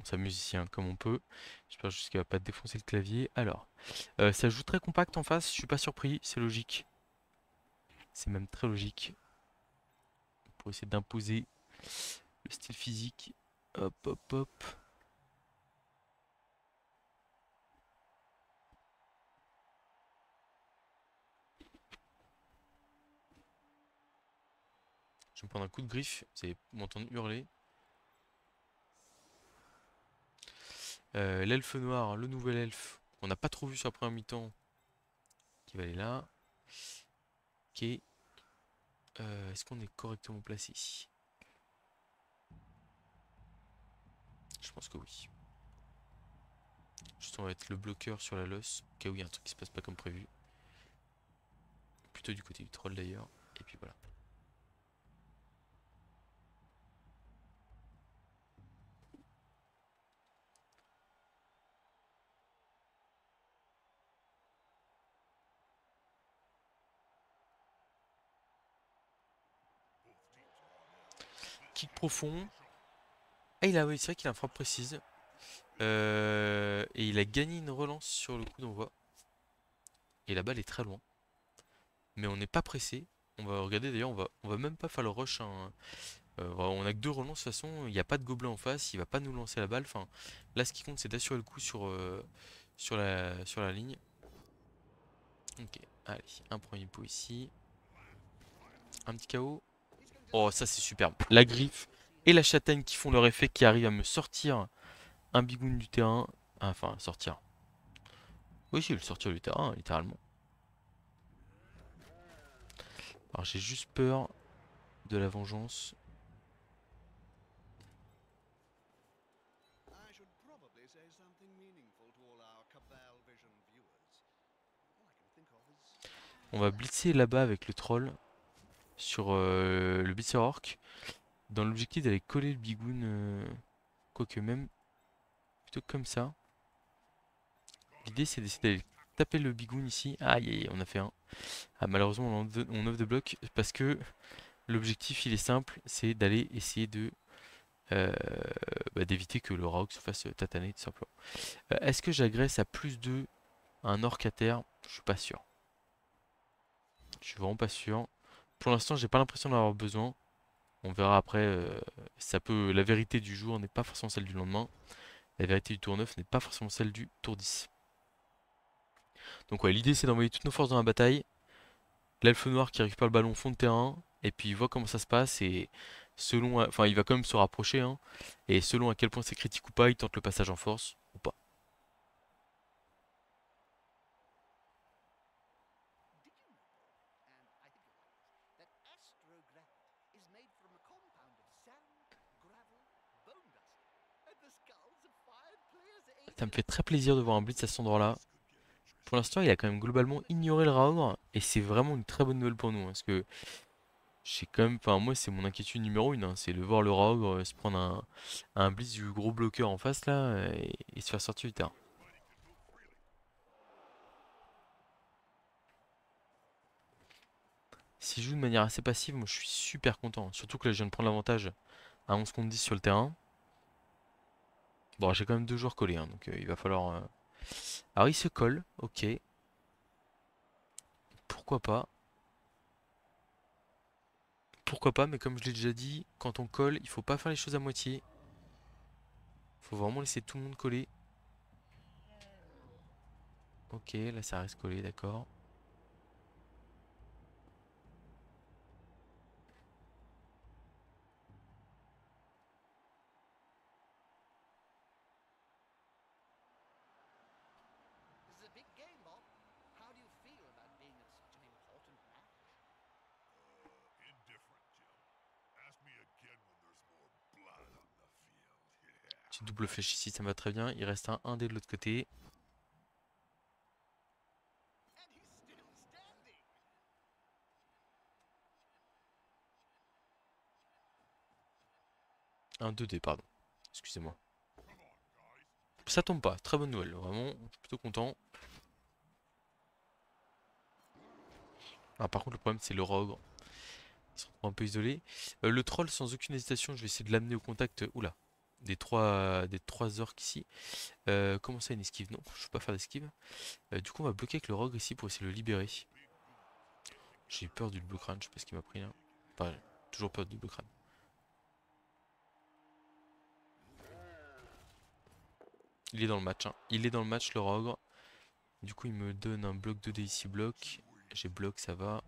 On s'amuse ici hein, comme on peut. J'espère juste qu'il va pas défoncer le clavier. Alors, ça joue très compact en face, je suis pas surpris, c'est logique. C'est même très logique. Pour essayer d'imposer le style physique. Hop, hop, hop. Je vais me prendre un coup de griffe, vous allez m'entendre hurler. L'elfe noir, le nouvel elfe, on n'a pas trop vu sur la première mi-temps, qui va aller là. Ok. Est-ce qu'on est correctement placé ici? Je pense que oui. Juste on va être le bloqueur sur la loss, au cas où il y a un truc qui se passe pas comme prévu. Plutôt du côté du troll d'ailleurs. Et puis voilà. Kick profond. Ah il a oui c'est vrai qu'il a une frappe précise. Et il a gagné une relance sur le coup d'envoi. Et la balle est très loin. Mais on n'est pas pressé. On va regarder d'ailleurs, on va même pas faire le rush, hein. On a que deux relances de toute façon, il n'y a pas de gobelin en face, il va pas nous lancer la balle. Enfin, là ce qui compte c'est d'assurer le coup sur la ligne. Ok, allez, un premier pot ici. Un petit KO. Oh, ça c'est superbe. La griffe et la châtaigne qui font leur effet, qui arrivent à me sortir un bigoun du terrain. Enfin, sortir. Oui, si, le sortir du terrain, littéralement. Alors j'ai juste peur de la vengeance. On va blitzer là-bas avec le troll sur le blitzer orc. Dans l'objectif d'aller coller le bigoun. Quoique même, plutôt comme ça. L'idée c'est d'essayer d'aller taper le bigoun ici. Aïe, aïe, on a fait un. Ah, malheureusement on offre de bloc parce que l'objectif il est simple, c'est d'aller essayer de d'éviter que le Raox se fasse tataner tout simplement. Est-ce que j'agresse à plus de un orc à terre? Je suis pas sûr. Je suis vraiment pas sûr. Pour l'instant, j'ai pas l'impression d'en avoir besoin. On verra après. Ça peut. La vérité du jour n'est pas forcément celle du lendemain. La vérité du tour 9 n'est pas forcément celle du tour 10. Donc ouais, l'idée c'est d'envoyer toutes nos forces dans la bataille. L'elfe noir qui récupère le ballon fond de terrain. Et puis il voit comment ça se passe. Et selon. Enfin, il va quand même se rapprocher. Hein, et selon à quel point c'est critique ou pas, il tente le passage en force ou pas. Ça me fait très plaisir de voir un blitz à cet endroit-là. Pour l'instant, il a quand même globalement ignoré le Raogre. Et c'est vraiment une très bonne nouvelle pour nous. Hein, parce que j'ai quand même. Enfin, moi, c'est mon inquiétude numéro une. Hein, c'est de voir le Raogre se prendre un blitz du gros bloqueur en face là. Et se faire sortir du terrain. S'il joue de manière assez passive, moi je suis super content. Surtout que là, je viens de prendre l'avantage à 11 contre 10 sur le terrain. Bon, j'ai quand même deux joueurs collés. Hein, donc il va falloir. Alors, il se colle. Ok. Pourquoi pas. Pourquoi pas, mais comme je l'ai déjà dit, quand on colle, il faut pas faire les choses à moitié. Faut vraiment laisser tout le monde coller. Ok, là ça reste collé, d'accord. Petite double flèche ici, ça me va très bien. Il reste un dé de l'autre côté. Un 2 dés, pardon. Excusez-moi. Ça tombe pas, très bonne nouvelle, vraiment, je suis plutôt content. Ah, par contre, le problème, c'est le rogue. Il se retrouve un peu isolé. Le troll, sans aucune hésitation, je vais essayer de l'amener au contact. Oula, des trois orques ici. Comment ça, une esquive? Non, je ne peux pas faire d'esquive. Du coup, on va bloquer avec le rogue ici pour essayer de le libérer. J'ai peur du blue crâne, je sais pas ce qu'il m'a pris là. Enfin, j'ai toujours peur du blue crâne. Il est dans le match, hein. Il est dans le match, le rogue. Du coup, il me donne un bloc 2D ici, bloc. J'ai bloc, ça va.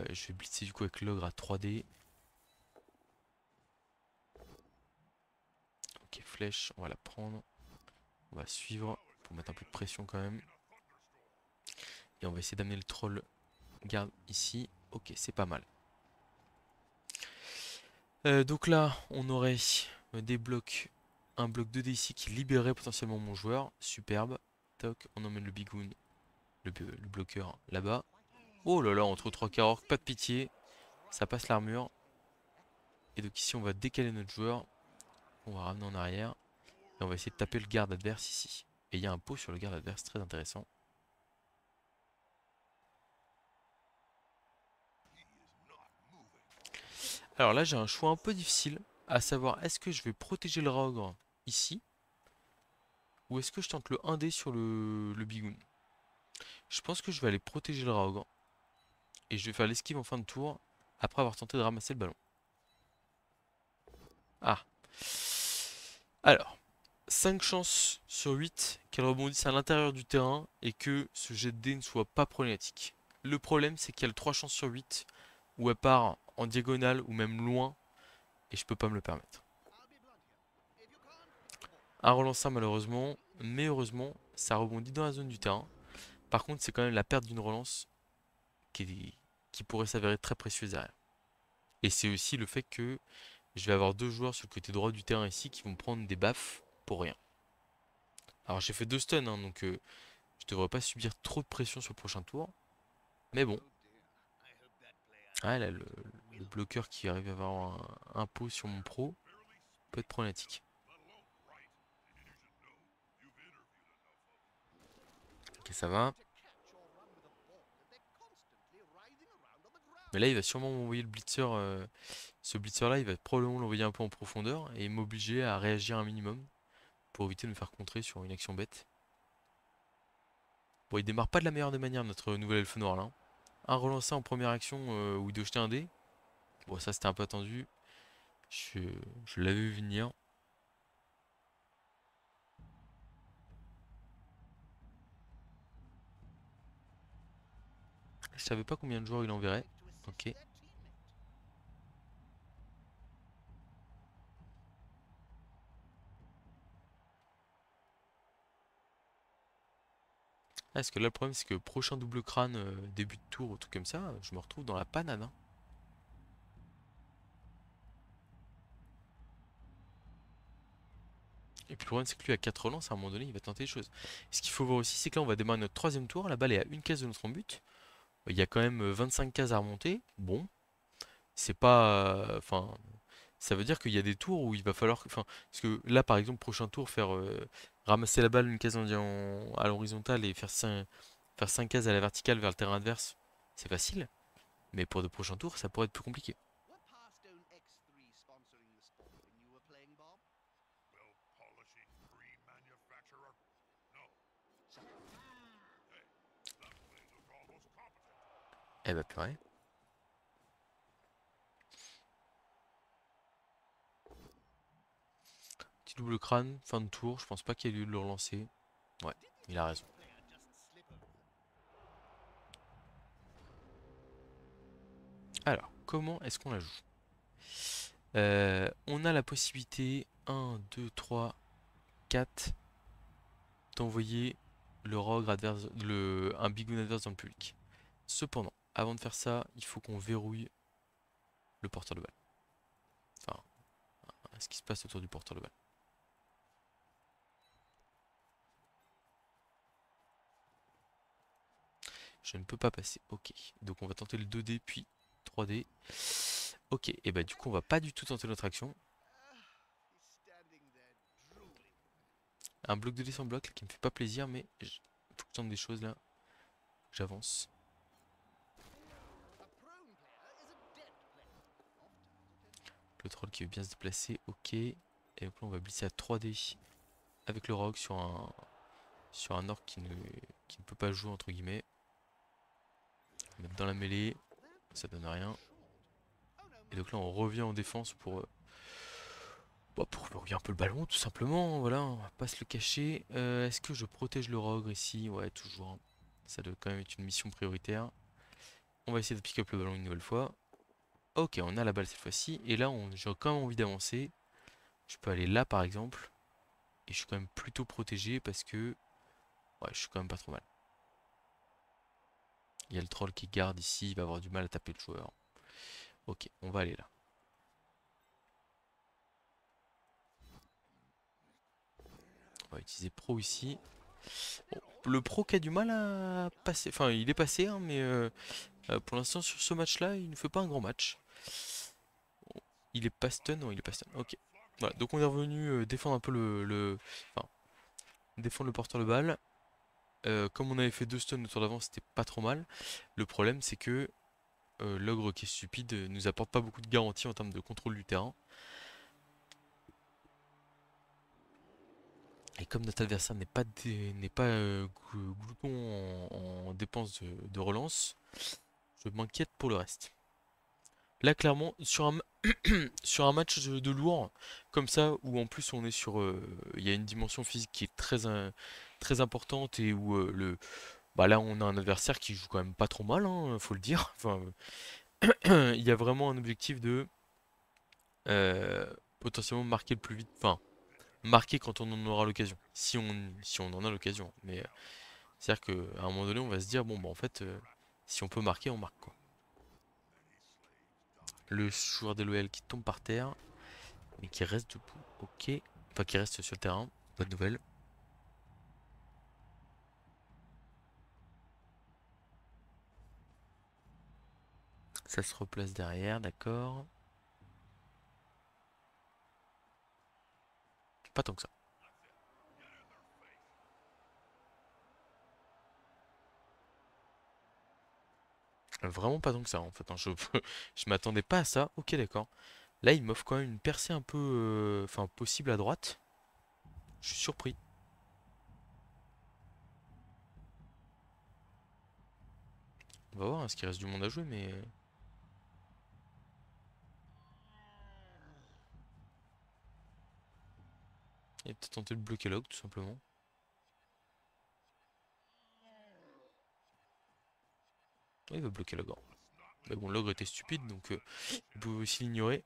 Je vais blitzer du coup avec l'ogre à 3D. Ok, flèche, on va la prendre. On va suivre pour mettre un peu de pression quand même. Et on va essayer d'amener le troll garde ici. Ok, c'est pas mal. Donc là, on aurait des blocs. Un bloc 2D ici qui libérerait potentiellement mon joueur. Superbe. Toc, on emmène le bigoun, le bloqueur là-bas. Oh là là, entre 3 carreurs, pas de pitié. Ça passe l'armure. Et donc ici, on va décaler notre joueur. On va ramener en arrière. Et on va essayer de taper le garde adverse ici. Et il y a un pot sur le garde adverse, très intéressant. Alors là, j'ai un choix un peu difficile. À savoir, est-ce que je vais protéger le Raogre ici? Ou est-ce que je tente le 1D sur le Bigoun? Je pense que je vais aller protéger le Raogre. Et je vais faire l'esquive en fin de tour. Après avoir tenté de ramasser le ballon. Ah. Alors. 5 chances sur 8 qu'elle rebondisse à l'intérieur du terrain et que ce jet de dés ne soit pas problématique. Le problème, c'est qu'il y a 3 chances sur 8 où elle part en diagonale ou même loin et je peux pas me le permettre. Un relanceur malheureusement, mais heureusement, ça rebondit dans la zone du terrain. Par contre, c'est quand même la perte d'une relance qui pourrait s'avérer très précieuse derrière. Et c'est aussi le fait que je vais avoir deux joueurs sur le côté droit du terrain ici qui vont prendre des baffes pour rien. Alors j'ai fait 2 stuns, hein, donc je devrais pas subir trop de pression sur le prochain tour. Mais bon. Ah là, le bloqueur qui arrive à avoir un pot sur mon pro peut être problématique. Ok, ça va. Mais là, il va sûrement m'envoyer le blitzer. Ce blitzer là, il va probablement l'envoyer un peu en profondeur et m'obliger à réagir un minimum pour éviter de me faire contrer sur une action bête. Bon, il démarre pas de la meilleure des manières, notre nouvel elfe noir là. Un relancé en première action où il doit jeter un dé. Bon, ça c'était un peu attendu. Je, je l'avais vu venir. Je savais pas combien de joueurs il enverrait. Ok. Ah, parce que là, le problème, c'est que prochain double crâne, début de tour ou tout comme ça, je me retrouve dans la panade, hein. Et puis le problème, c'est que lui, à 4 relances, à un moment donné, il va tenter des choses. Ce qu'il faut voir aussi, c'est que là, on va démarrer notre troisième tour. La balle est à une case de notre but. Il y a quand même 25 cases à remonter. Bon, c'est pas. Enfin, ça veut dire qu'il y a des tours où il va falloir. Enfin, parce que là, par exemple, prochain tour, faire ramasser la balle une case à l'horizontale et faire 5 cases à la verticale vers le terrain adverse, c'est facile. Mais pour de prochains tours, ça pourrait être plus compliqué. Eh bah purée. Petit double crâne, fin de tour. Je pense pas qu'il y ait lieu de le relancer. Ouais, il a raison. Alors, comment est-ce qu'on la joue? On a la possibilité, 1, 2, 3, 4, d'envoyer le rogue adverse, un bigoon adverse dans le public. Cependant, avant de faire ça, il faut qu'on verrouille le porteur de balle. Enfin, ce qui se passe autour du porteur de balle. Je ne peux pas passer. Ok. Donc on va tenter le 2D puis 3D. Ok. Et bah du coup on va pas du tout tenter notre action. Un bloc de dés sans bloc là, qui me fait pas plaisir, mais faut que je tente des choses là. J'avance. Le troll qui veut bien se déplacer. Ok. Et donc là on va glisser à 3D avec le rogue sur un orc qui ne peut pas jouer entre guillemets. Mettre dans la mêlée. Ça donne rien. Et donc là on revient en défense pour verrouiller un peu le ballon tout simplement, voilà, on va pas se le cacher. Est-ce que je protège le rogue ici? Ouais, toujours, hein. Ça doit quand même être une mission prioritaire. On va essayer de pick up le ballon une nouvelle fois. Ok, on a la balle cette fois-ci. Et là, j'ai quand même envie d'avancer. Je peux aller là par exemple. Et je suis quand même plutôt protégé parce que... Ouais, je suis quand même pas trop mal. Il y a le troll qui garde ici, il va avoir du mal à taper le joueur. Ok, on va aller là. On va utiliser pro ici. Bon, le pro qui a du mal à passer, enfin il est passé, hein, mais pour l'instant sur ce match-là, il ne fait pas un grand match. Il est pas stun, non il est pas stun, ok. Voilà, donc on est revenu défendre un peu enfin, défendre le porteur de balle. Comme on avait fait 2 stuns le tour d'avant, c'était pas trop mal. Le problème c'est que l'ogre qui est stupide nous apporte pas beaucoup de garanties en termes de contrôle du terrain. Et comme notre adversaire n'est pas glouton en dépenses de relance, je m'inquiète pour le reste. Là, clairement, sur un match de lourd, comme ça, où en plus on est sur... il y a une dimension physique qui est très importante et où bah là, on a un adversaire qui joue quand même pas trop mal, hein, faut le dire. Enfin, il y a vraiment un objectif de potentiellement marquer le plus vite. Enfin, marquer quand on en aura l'occasion. Si on en a l'occasion. Mais c'est-à-dire qu'à un moment donné, on va se dire, bon, bah en fait, si on peut marquer, on marque, quoi. Le joueur des l'OL qui tombe par terre, mais qui reste debout. Ok. Enfin, qui reste sur le terrain. Bonne nouvelle. Ça se replace derrière, d'accord. Pas tant que ça. Vraiment pas tant que ça, en fait, hein. Je m'attendais pas à ça. Ok, d'accord. Là, il m'offre quand même une percée un peu... Enfin, possible à droite. Je suis surpris. On va voir, hein, ce qu'il reste du monde à jouer, mais... Il va peut-être tenter de bloquer Log, tout simplement. Ouais, il va bloquer Log. Mais bon, Logre était stupide, donc il pouvait aussi l'ignorer.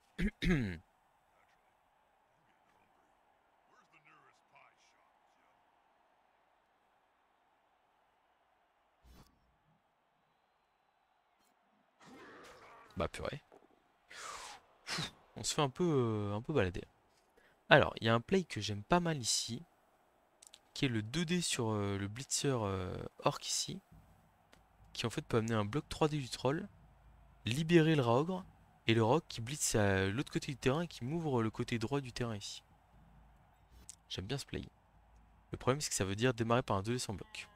Bah purée. On se fait un peu balader. Alors, il y a un play que j'aime pas mal ici, qui est le 2D sur le blitzer orc ici, qui en fait peut amener un bloc 3D du troll, libérer le Raogre, et le Rogue qui blitz à l'autre côté du terrain et qui m'ouvre le côté droit du terrain ici. J'aime bien ce play. Le problème c'est que ça veut dire démarrer par un 2D sans bloc.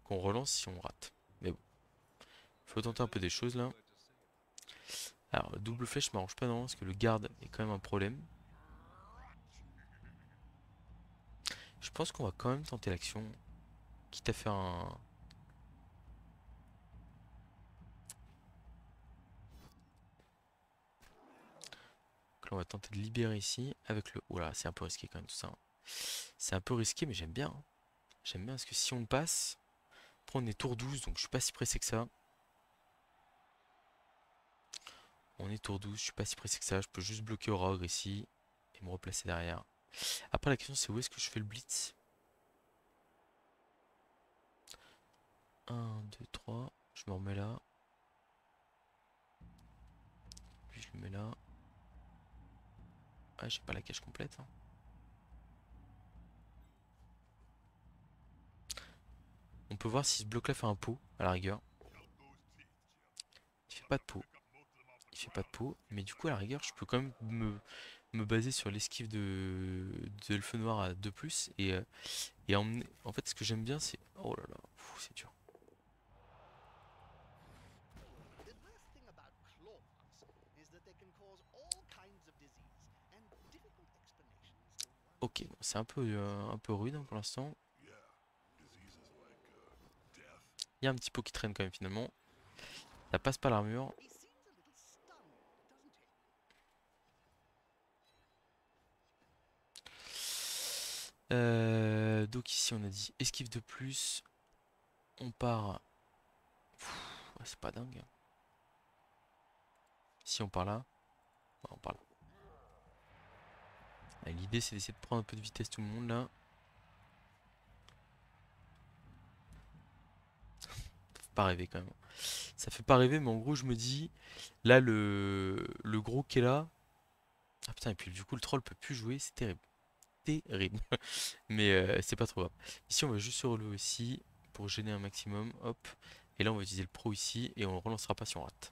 Qu'on relance si on rate. Mais bon, faut tenter un peu des choses là. Alors, double flèche m'arrange pas non, parce que le garde est quand même un problème. Je pense qu'on va quand même tenter l'action, quitte à faire un... Donc là, on va tenter de libérer ici avec le... Oula, c'est un peu risqué quand même tout ça, hein. C'est un peu risqué, mais j'aime bien, hein. J'aime bien parce que si on passe, après on est tour 12, donc je suis pas si pressé que ça. On est tour 12, je suis pas si pressé que ça. Je peux juste bloquer au Rogue ici et me replacer derrière. Après, la question c'est où est-ce que je fais le blitz? 1, 2, 3. Je me remets là. Puis je le mets là. Ah, j'ai pas la cage complète, hein. On peut voir si ce bloc là fait un pot, à la rigueur. Il fait pas de pot. Il fait pas de pot. Mais du coup, à la rigueur, je peux quand même me baser sur l'esquive de Elfe Noir à 2+. Et emmener... En fait, ce que j'aime bien, c'est... Oh là là, c'est dur. Ok, bon, c'est un peu rude hein, pour l'instant. Il y a un petit pot qui traîne quand même finalement. Ça passe pas l'armure. Donc ici on a dit esquive de plus. On part. Ouais, c'est pas dingue, hein. Si on part là, ouais, on part là. L'idée c'est d'essayer de prendre un peu de vitesse tout le monde là. Ça fait pas rêver quand même. Ça fait pas rêver, mais en gros je me dis, là le gros qui est là. Ah putain, et puis du coup le troll peut plus jouer, c'est terrible. Terrible. Mais c'est pas trop grave. Ici on va juste se relever aussi pour gêner un maximum. Hop. Et là on va utiliser le pro ici et on ne relancera pas si on rate.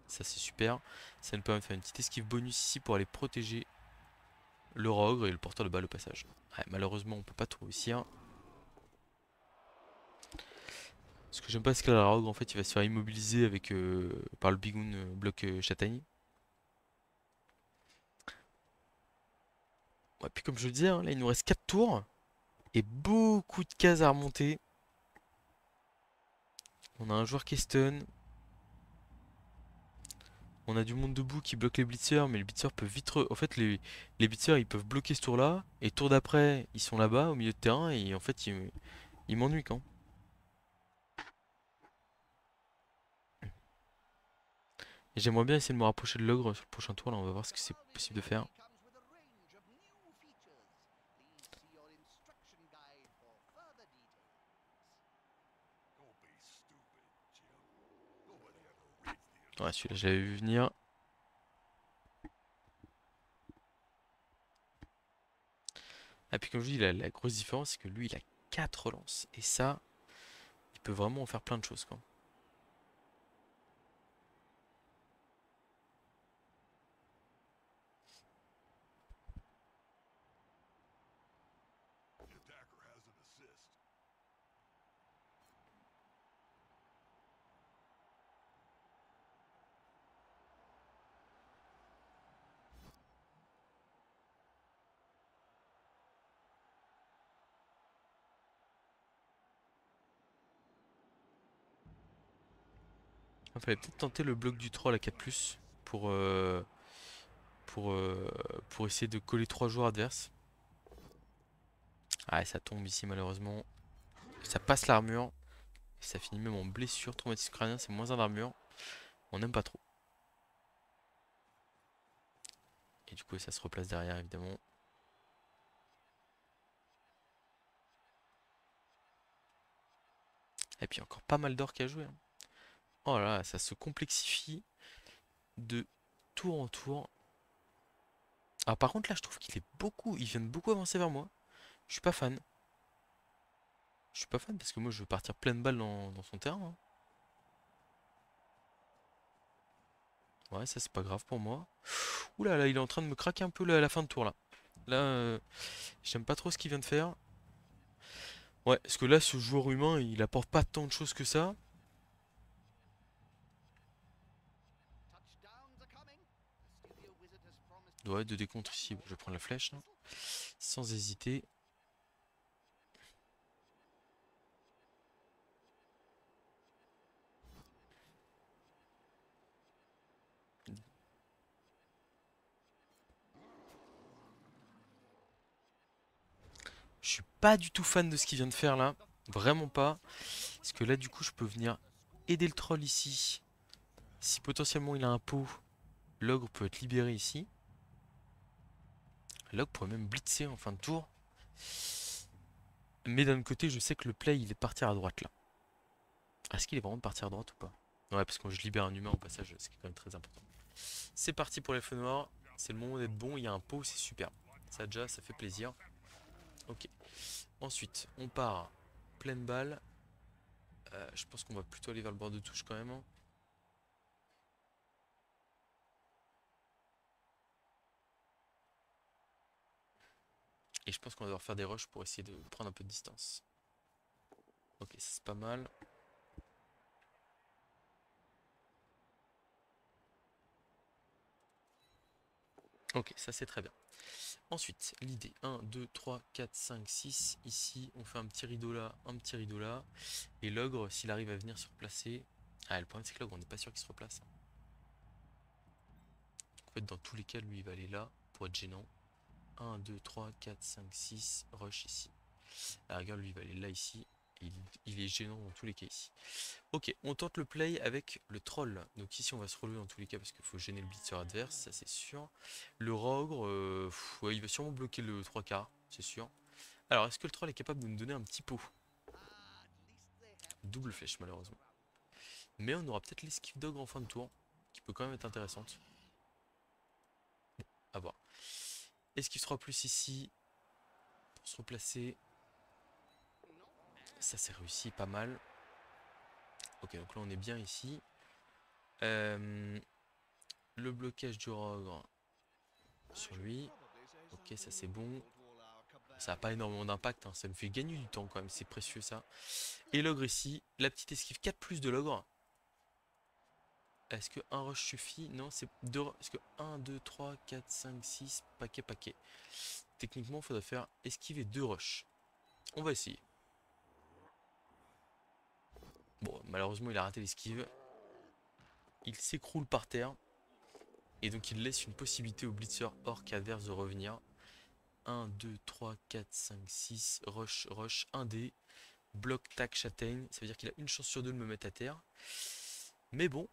Ça c'est super. Ça nous permet de faire une petite esquive bonus ici pour aller protéger le Rogre et le porteur de balle au passage. Ouais, malheureusement on peut pas tout réussir. Ce que j'aime pas c'est que le Rogre en fait il va se faire immobiliser avec par le Bigoon bloc châtaigne. Ouais, puis comme je le disais, hein, là il nous reste 4 tours et beaucoup de cases à remonter. On a un joueur qui est stun. On a du monde debout qui bloque les blitzers, mais les blitzers peuvent vite... En fait, les blitzers, ils peuvent bloquer ce tour-là, et tour d'après, ils sont là-bas, au milieu de terrain, et en fait, ils m'ennuient quand. Et j'aimerais bien essayer de me rapprocher de l'ogre sur le prochain tour, là, on va voir ce que c'est possible de faire. Ouais, celui-là, je l'avais vu venir. Ah, puis comme je dis, la grosse différence, c'est que lui, il a 4 lances. Et ça, il peut vraiment en faire plein de choses, quoi. Il fallait peut-être tenter le bloc du troll à 4+, pour, euh, pour, euh, pour essayer de coller 3 joueurs adverses. Ah, et ça tombe ici, malheureusement. Ça passe l'armure. Et ça finit même en blessure. Traumatisme crânien, c'est -1 d'armure. On n'aime pas trop. Et du coup, ça se replace derrière, évidemment. Et puis encore pas mal d'orques à jouer, hein. Oh là là, ça se complexifie de tour en tour. Alors par contre là je trouve qu'il est beaucoup, il vient de beaucoup avancer vers moi. Je suis pas fan. Je suis pas fan parce que moi je veux partir pleine balle dans son terrain, hein. Ouais, ça c'est pas grave pour moi. Ouh là là, il est en train de me craquer un peu à la fin de tour là. Là, j'aime pas trop ce qu'il vient de faire. Ouais, parce que là ce joueur humain il apporte pas tant de choses que ça. Ouais, de décompte ici. Bon, je vais prendre la flèche là. Sans hésiter. Je suis pas du tout fan de ce qu'il vient de faire là. Vraiment pas. Parce que là du coup je peux venir aider le troll ici. Si potentiellement il a un pot, l'ogre peut être libéré ici. L'ogre pourrait même blitzer en fin de tour. Mais d'un autre côté, je sais que le play il est de partir à droite là. Est-ce qu'il est vraiment de partir à droite ou pas? Ouais, parce que je libère un humain au passage, ce qui est quand même très important. C'est parti pour les feux noirs. C'est le moment d'être bon. Il y a un pot, c'est super. Ça déjà, ça fait plaisir. Ok. Ensuite, on part pleine balle. Je pense qu'on va plutôt aller vers le bord de touche quand même, hein. Et je pense qu'on va devoir faire des rushs pour essayer de prendre un peu de distance. Ok, ça c'est pas mal. Ok, ça c'est très bien. Ensuite, l'idée, 1, 2, 3, 4, 5, 6. Ici, on fait un petit rideau là, un petit rideau là. Et l'ogre, s'il arrive à venir se replacer... Ah, le problème c'est que l'ogre, on n'est pas sûr qu'il se replace, hein. En fait, dans tous les cas, lui, il va aller là, pour être gênant. 1, 2, 3, 4, 5, 6, rush ici. Ah, regarde, lui, il va aller là, ici. Il est gênant dans tous les cas ici. Ok, on tente le play avec le troll. Donc ici, on va se relever dans tous les cas parce qu'il faut gêner le blitzer adverse, ça c'est sûr. Le rogre, ouais, il va sûrement bloquer le 3 quarts, c'est sûr. Alors, est-ce que le troll est capable de nous donner un petit pot? Double flèche, malheureusement. Mais on aura peut-être l'esquive d'ogre en fin de tour, qui peut quand même être intéressante. À voir. Esquive 3 plus ici, pour se replacer. Ça c'est réussi, pas mal. Ok, donc là on est bien ici. Le blocage du rogre sur lui. Ok, ça c'est bon. Ça n'a pas énormément d'impact, hein. Ça me fait gagner du temps quand même, c'est précieux ça. Et l'ogre ici, la petite esquive 4 plus de l'ogre. Est-ce que un rush suffit? Non, c'est 2. Est-ce que 1, 2, 3, 4, 5, 6, paquet, paquet. Techniquement, il faudrait faire esquive et 2 rush. On va essayer. Bon, malheureusement, il a raté l'esquive. Il s'écroule par terre. Et donc il laisse une possibilité au blitzer orc adverse de revenir. 1, 2, 3, 4, 5, 6. Rush, rush, 1 dé. Bloc, tac, châtaigne. Ça veut dire qu'il a une chance sur deux de me mettre à terre. Mais bon.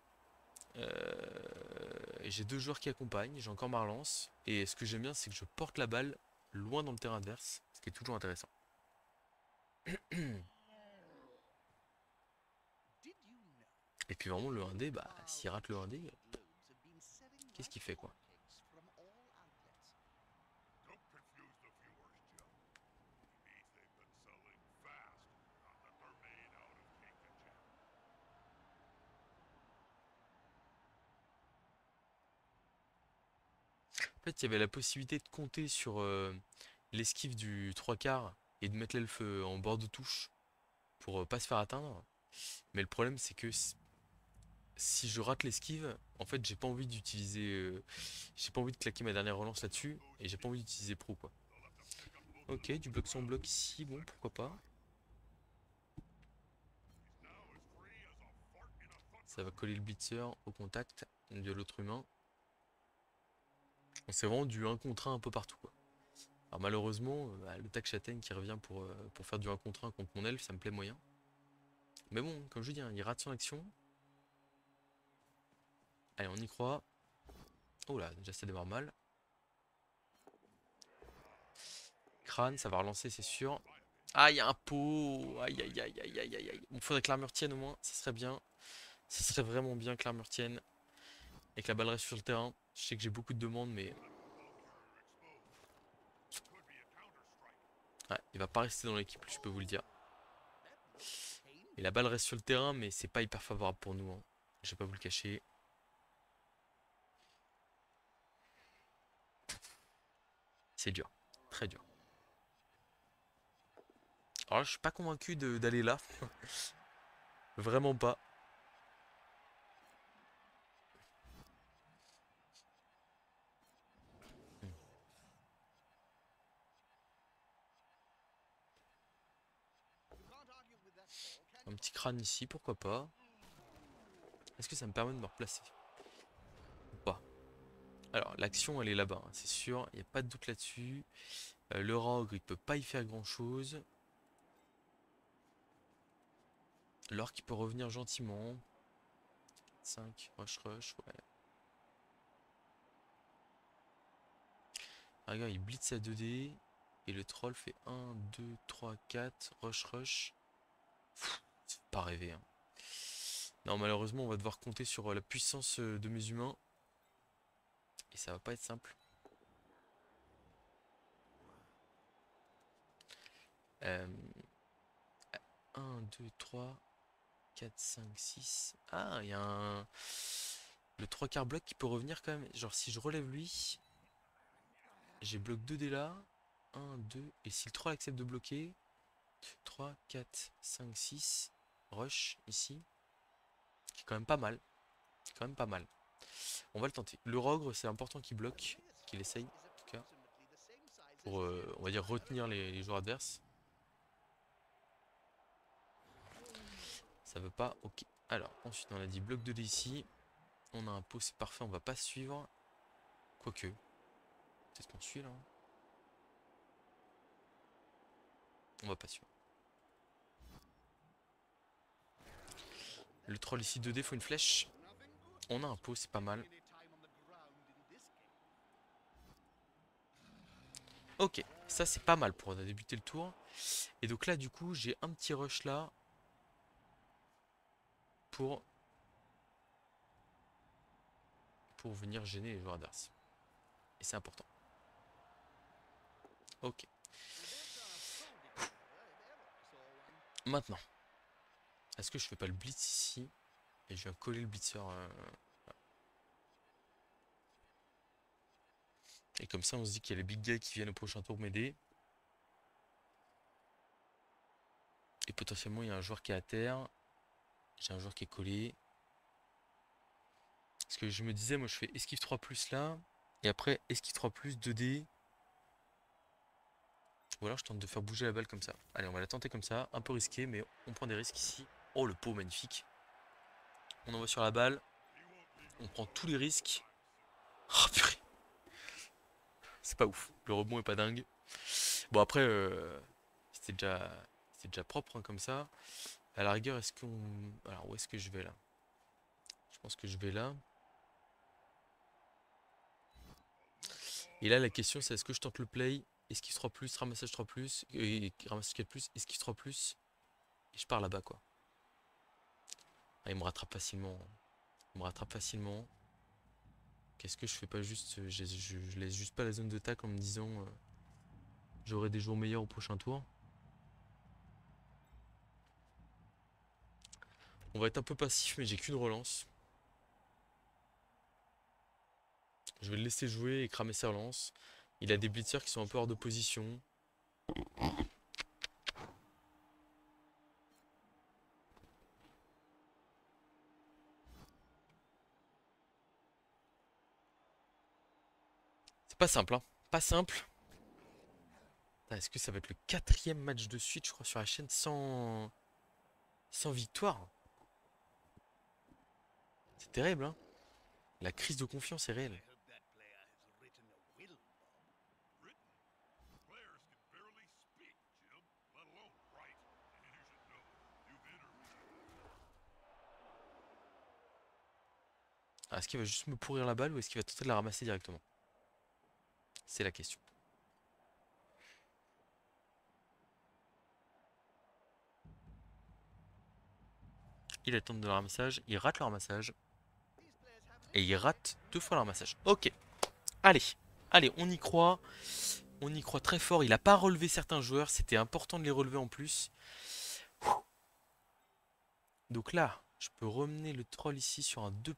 J'ai deux joueurs qui accompagnent. J'ai encore ma relance. Et ce que j'aime bien, c'est que je porte la balle loin dans le terrain adverse. Ce qui est toujours intéressant. Et puis vraiment le 1D, bah s'il rate le 1D, qu'est-ce qu'il fait quoi? En fait, il y avait la possibilité de compter sur l'esquive du 3 quarts et de mettre l'elfe en bord de touche pour pas se faire atteindre. Mais le problème, c'est que si je rate l'esquive, en fait, j'ai pas envie d'utiliser. J'ai pas envie de claquer ma dernière relance là-dessus et j'ai pas envie d'utiliser pro quoi. Ok, du bloc sans bloc ici, bon, pourquoi pas. Ça va coller le blitzer au contact de l'autre humain. C'est vraiment du 1 contre 1 un peu partout quoi. Alors malheureusement, bah, le tac châtaigne qui revient pour faire du 1 contre 1 contre mon elfe, ça me plaît moyen. Mais bon, comme je dis, hein, il rate son action. Allez, on y croit. Oh là, déjà ça démarre mal. Crâne, ça va relancer, c'est sûr. Ah, il y a un pot. Aïe, aïe, aïe, aïe, aïe, aïe. Bon, faudrait que l'armure tienne au moins. Ça serait bien. Ça serait vraiment bien que l'armure tienne. Et que la balle reste sur le terrain. Je sais que j'ai beaucoup de demandes, mais... Ouais, il va pas rester dans l'équipe, je peux vous le dire. Et la balle reste sur le terrain, mais c'est pas hyper favorable pour nous, hein. Je vais pas vous le cacher. C'est dur. Très dur. Alors là, je suis pas convaincu d'aller là. Vraiment pas. Hmm. Un petit crâne ici, pourquoi pas. Est-ce que ça me permet de me replacer? Ou pas? Alors, l'action, elle est là-bas, hein, c'est sûr. Il n'y a pas de doute là-dessus. Le rogue, il peut pas y faire grand-chose. L'orc, il peut revenir gentiment. 5, rush, rush, ouais. Ah, regarde, il blitz à 2D. Et le troll fait 1, 2, 3, 4. Rush, rush. C'est pas rêver, hein. Non, malheureusement, on va devoir compter sur la puissance de mes humains. Et ça va pas être simple. 1, 2, 3, 4, 5, 6. Ah, il y a un... Le 3 quarts bloc qui peut revenir quand même. Genre, si je relève lui, j'ai bloc 2D là. 1, 2. Et si le troll accepte de bloquer, 3, 4, 5, 6. Rush ici. Qui est quand même pas mal. C'est quand même pas mal. On va le tenter. Le rogre, c'est important qu'il bloque. Qu'il essaye, en tout cas. Pour, on va dire, retenir les joueurs adverses. Ça veut pas. Ok. Alors, ensuite, on a dit bloc 2D ici. On a un pot, c'est parfait. On va pas suivre. Quoique. Peut-être qu'on suit là. On va pas suivre. Le troll ici 2D, faut une flèche. On a un pot, c'est pas mal. Ok, ça c'est pas mal pour débuter le tour. Et donc là, du coup, j'ai un petit rush là pour venir gêner les joueurs adverses. Et c'est important. Ok. Maintenant, est-ce que je fais pas le blitz ici? Et je viens coller le blitzer. Et comme ça, on se dit qu'il y a les big guys qui viennent au prochain tour m'aider. Et potentiellement, il y a un joueur qui est à terre. J'ai un joueur qui est collé. Parce que je me disais, moi je fais esquive 3 plus là. Et après, esquive 3 plus, 2D. Ou alors je tente de faire bouger la balle comme ça. Allez, on va la tenter comme ça. Un peu risqué, mais on prend des risques ici. Oh, le pot, magnifique. On envoie sur la balle. On prend tous les risques. Oh purée, c'est pas ouf. Le rebond est pas dingue. Bon après, c'était déjà, c'était déjà propre hein, comme ça. À la rigueur, est-ce qu'on... Alors où est-ce que je vais là? Je pense que je vais là. Et là, la question, c'est est-ce que je tente le play? Esquive 3+, ramassage 3+, et ramassage 4+, esquive 3+, et je pars là-bas, quoi. Ah, il me rattrape facilement. Il me rattrape facilement. Qu'est-ce que je fais pas juste... je laisse juste pas la zone de tacle en me disant... j'aurai des jours meilleurs au prochain tour. On va être un peu passif, mais j'ai qu'une relance. Je vais le laisser jouer et cramer sa relance. Il a des blitzers qui sont un peu hors de position. C'est pas simple, hein. Pas simple. Est-ce que ça va être le quatrième match de suite, je crois, sur la chaîne sans victoire? C'est terrible, hein. La crise de confiance est réelle. Ah, est-ce qu'il va juste me pourrir la balle ou est-ce qu'il va tenter de la ramasser directement? C'est la question. Il attend de le ramassage, il rate le ramassage. Et il rate 2 fois le ramassage. Ok, allez, allez, on y croit. On y croit très fort. Il n'a pas relevé certains joueurs, c'était important de les relever en plus. Donc là, je peux remener le troll ici sur un 2+.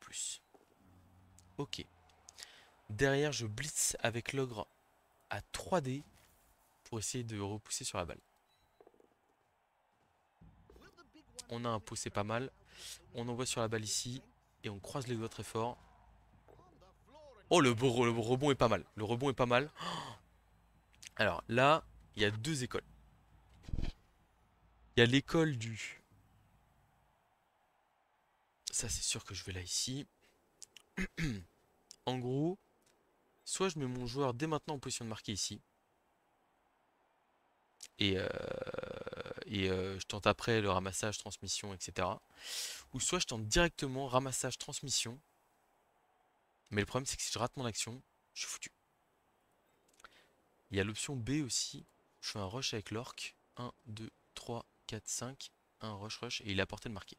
Ok. Derrière, je blitz avec l'ogre à 3D pour essayer de repousser sur la balle. On a un pot, c'est pas mal. On envoie sur la balle ici et on croise les doigts très fort. Oh, le rebond est pas mal. Le rebond est pas mal. Alors là, il y a 2 écoles. Il y a l'école du... Ça, c'est sûr que je vais là ici. En gros, soit je mets mon joueur dès maintenant en position de marquer ici. Et, je tente après le ramassage, transmission, etc. Ou soit je tente directement ramassage, transmission. Mais le problème, c'est que si je rate mon action, je suis foutu. Il y a l'option B aussi. Je fais un rush avec l'orc. 1, 2, 3, 4, 5. Un rush. Et il a porté de marquer.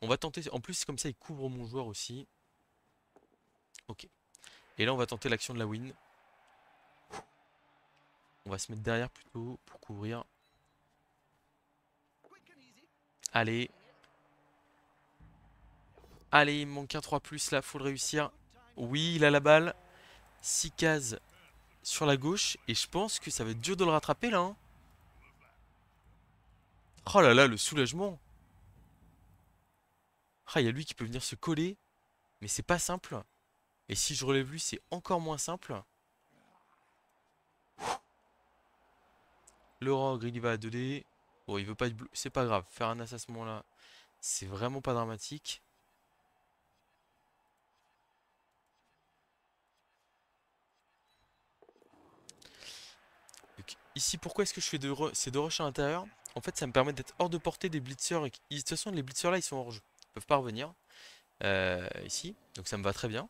On va tenter. En plus, comme ça, il couvre mon joueur aussi. Ok. Et là, on va tenter l'action de la win. On va se mettre derrière plutôt pour couvrir. Allez. Allez, il me manque un 3+ là. Faut le réussir. Oui, il a la balle. 6 cases sur la gauche. Et je pense que ça va être dur de le rattraper là. Hein. Oh là là, le soulagement. Ah, il y a lui qui peut venir se coller. Mais c'est pas simple. Et si je relève lui, c'est encore moins simple. Le rogue, il y va à 2D. Bon, il veut pas être bleu. C'est pas grave. Faire un as à ce moment-là, c'est vraiment pas dramatique. Donc, ici, pourquoi est-ce que je fais ces 2 rushs à l'intérieur? En fait, ça me permet d'être hors de portée des blitzers. De toute façon, les blitzers là, ils sont hors jeu. Ils peuvent pas revenir ici. Donc ça me va très bien.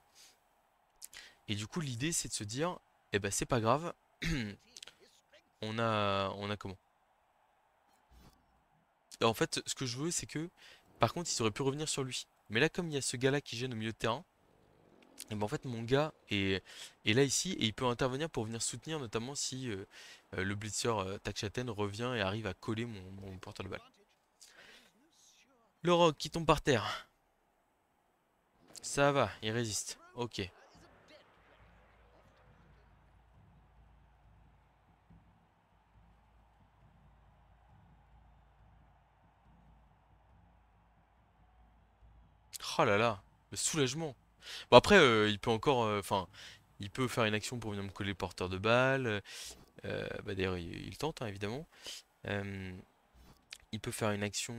Et du coup, l'idée, c'est de se dire, eh ben, c'est pas grave. On a comment? En fait, ce que je veux, c'est que, par contre, ils auraient pu revenir sur lui. Mais là, comme il y a ce gars-là qui gêne au milieu de terrain, et ben en fait, mon gars est là ici et il peut intervenir pour venir soutenir, notamment si le blitzer Takchaten revient et arrive à coller mon porteur de balle. Le rock qui tombe par terre. Ça va, il résiste. Ok. Oh là là, le soulagement. Bon après, il peut encore, enfin, il peut faire une action pour venir me coller le porteur de balle. Bah d'ailleurs, il tente hein, évidemment. Euh, il peut faire une action,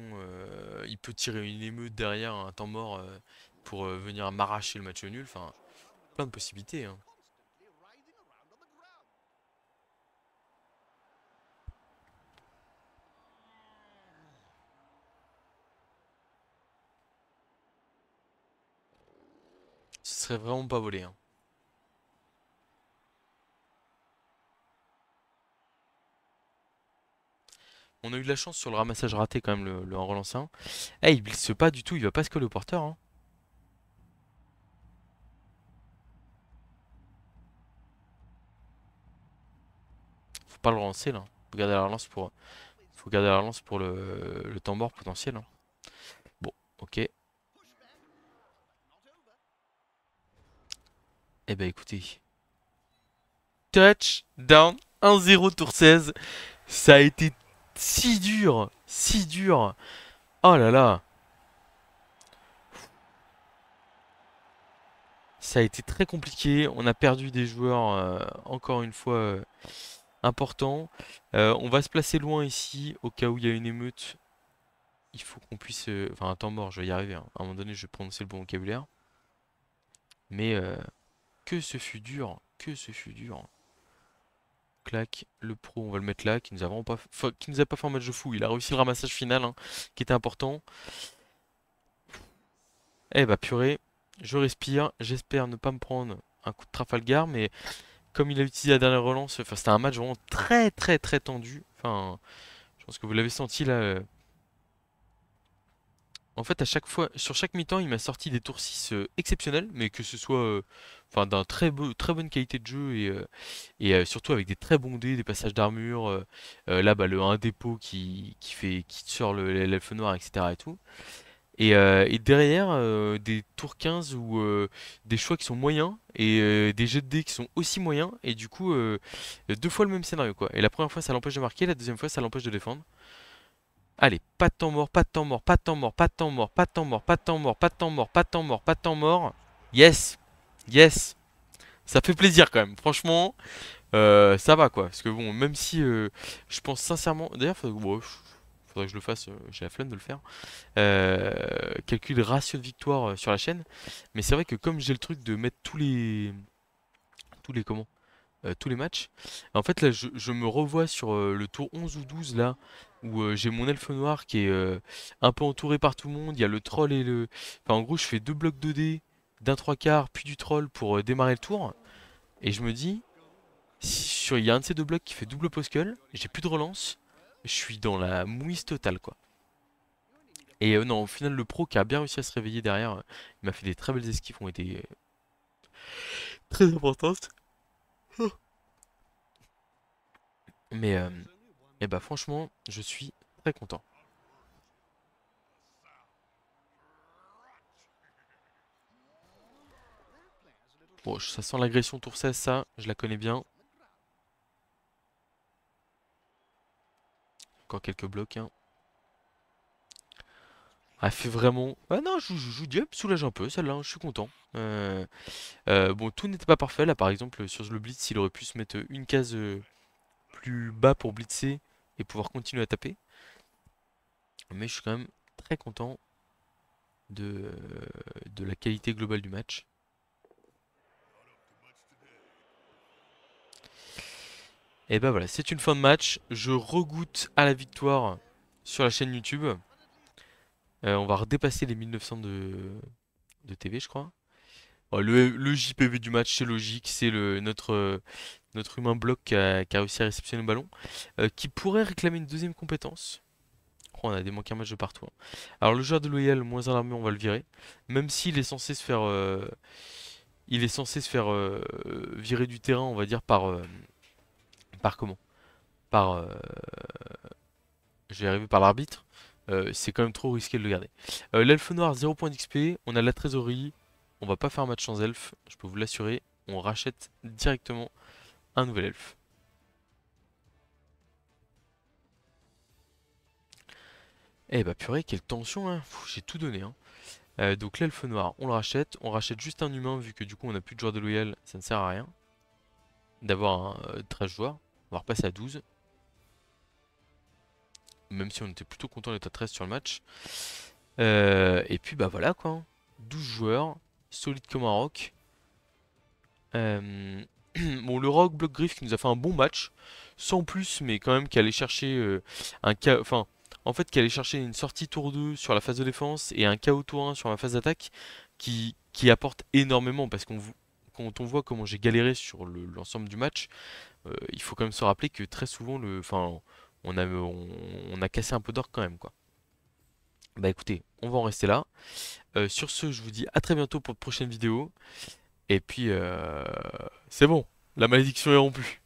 il peut tirer une émeute derrière un temps mort pour venir m'arracher le match nul. Enfin, plein de possibilités, hein. Ce serait vraiment pas volé, hein. On a eu de la chance sur le ramassage raté quand même, le en relance 1. Eh, il blitz pas du tout, il va pas se coller au porteur, hein. Faut pas le relancer là. Faut garder la relance pour, faut garder la relance pour le temps mort potentiel, hein. Bon, ok. Eh ben écoutez. Touchdown 1-0 tour 16. Ça a été si dur, si dur. Oh là là. Ça a été très compliqué. On a perdu des joueurs, encore une fois, importants. On va se placer loin ici, au cas où il y a une émeute. Il faut qu'on puisse... enfin, un temps mort, je vais y arriver, hein. À un moment donné, je vais prononcer le bon vocabulaire. Mais que ce fut dur, que ce fut dur. Clac, le pro, on va le mettre là, qui nous a vraiment pas, qui nous a pas fait un match de fou. Il a réussi le ramassage final, hein, qui était important. Eh bah purée, je respire. J'espère ne pas me prendre un coup de Trafalgar, mais comme il a utilisé la dernière relance, enfin c'était un match vraiment très très très tendu. Enfin, je pense que vous l'avez senti là. En fait, à chaque fois, sur chaque mi-temps, il m'a sorti des tours 6 exceptionnels, mais que ce soit enfin, d'un très bonne qualité de jeu et surtout avec des très bons dés, des passages d'armure. Là, bah, le 1 dépôt qui sort l'elfe noir, etc. et tout. Et derrière, des tours 15 ou des choix qui sont moyens et des jets de dés qui sont aussi moyens. Et du coup, deux fois le même scénario, quoi. Et la première fois, ça l'empêche de marquer, la deuxième fois, ça l'empêche de défendre. Allez, pas de temps mort, pas de temps mort, pas de temps mort, pas de temps mort, pas de temps mort, pas de temps mort, pas de temps mort, pas de temps mort, pas de temps mort. Yes, yes, ça fait plaisir quand même. Franchement, ça va quoi. Parce que bon, même si je pense sincèrement, d'ailleurs, faudrait que je le fasse. J'ai la flemme de le faire. Calcul ratio de victoire sur la chaîne. Mais c'est vrai que comme j'ai le truc de mettre comment? Tous les matchs. En fait, là, je me revois sur le tour 11 ou 12, là, où j'ai mon elfe noir qui est un peu entouré par tout le monde. Il y a le troll et le... Enfin, en gros, je fais deux blocs 2D, d'un trois quarts, puis du troll pour démarrer le tour. Et je me dis, si il y a un de ces deux blocs qui fait double poskull, j'ai plus de relance, je suis dans la mouise totale, quoi. Et non, au final, le pro qui a bien réussi à se réveiller derrière, il m'a fait des très belles esquives, ont été très importantes. Mais, et bah franchement, je suis très content. Bon, ça sent l'agression tour 16, ça, je la connais bien. Encore quelques blocs, hein. Ah, fait vraiment... Ah non, je vous dis, hop, soulage un peu, celle-là, hein, je suis content. Bon, tout n'était pas parfait, là, par exemple, sur le blitz, il aurait pu se mettre une case plus bas pour blitzer et pouvoir continuer à taper. Mais je suis quand même très content de la qualité globale du match. Et bah voilà, c'est une fin de match. Je regoute à la victoire sur la chaîne YouTube. On va redépasser les 1900 de TV, je crois. Bon, le JPV du match, c'est logique. C'est notre humain bloc qui a réussi à réceptionner le ballon. Qui pourrait réclamer une deuxième compétence. Oh, on a des manquants match de partout, hein. Alors le joueur de loyal, moins un armé, on va le virer. Même s'il est censé se faire... il est censé se faire virer du terrain, on va dire, par comment? Par... je vais arriver par l'arbitre. C'est quand même trop risqué de le garder. L'elfe noir, 0 points d'XP. On a la trésorerie. On va pas faire un match sans elfe, je peux vous l'assurer. On rachète directement un nouvel elfe. Eh bah purée, quelle tension, hein. J'ai tout donné, hein. Donc l'elfe noir, on le rachète. On rachète juste un humain, vu que du coup on n'a plus de joueur de loyal, ça ne sert à rien d'avoir un 13 joueurs. On va repasser à 12. Même si on était plutôt content d'être à 13 sur le match. Et puis bah voilà quoi, hein. 12 joueurs, solide comme un roc. Euh, Bon, le Rogue Block Griff qui nous a fait un bon match, sans plus, mais quand même qui allait chercher enfin, en fait, qui allait chercher une sortie tour 2 sur la phase de défense et un KO tour 1 sur la phase d'attaque, qui apporte énormément parce quand on voit comment j'ai galéré sur l'ensemble du match, il faut quand même se rappeler que très souvent, enfin, on a cassé un peu d'or quand même, quoi. Bah écoutez, on va en rester là. Sur ce, je vous dis à très bientôt pour de prochaines vidéos. Et puis, c'est bon, la malédiction est rompue.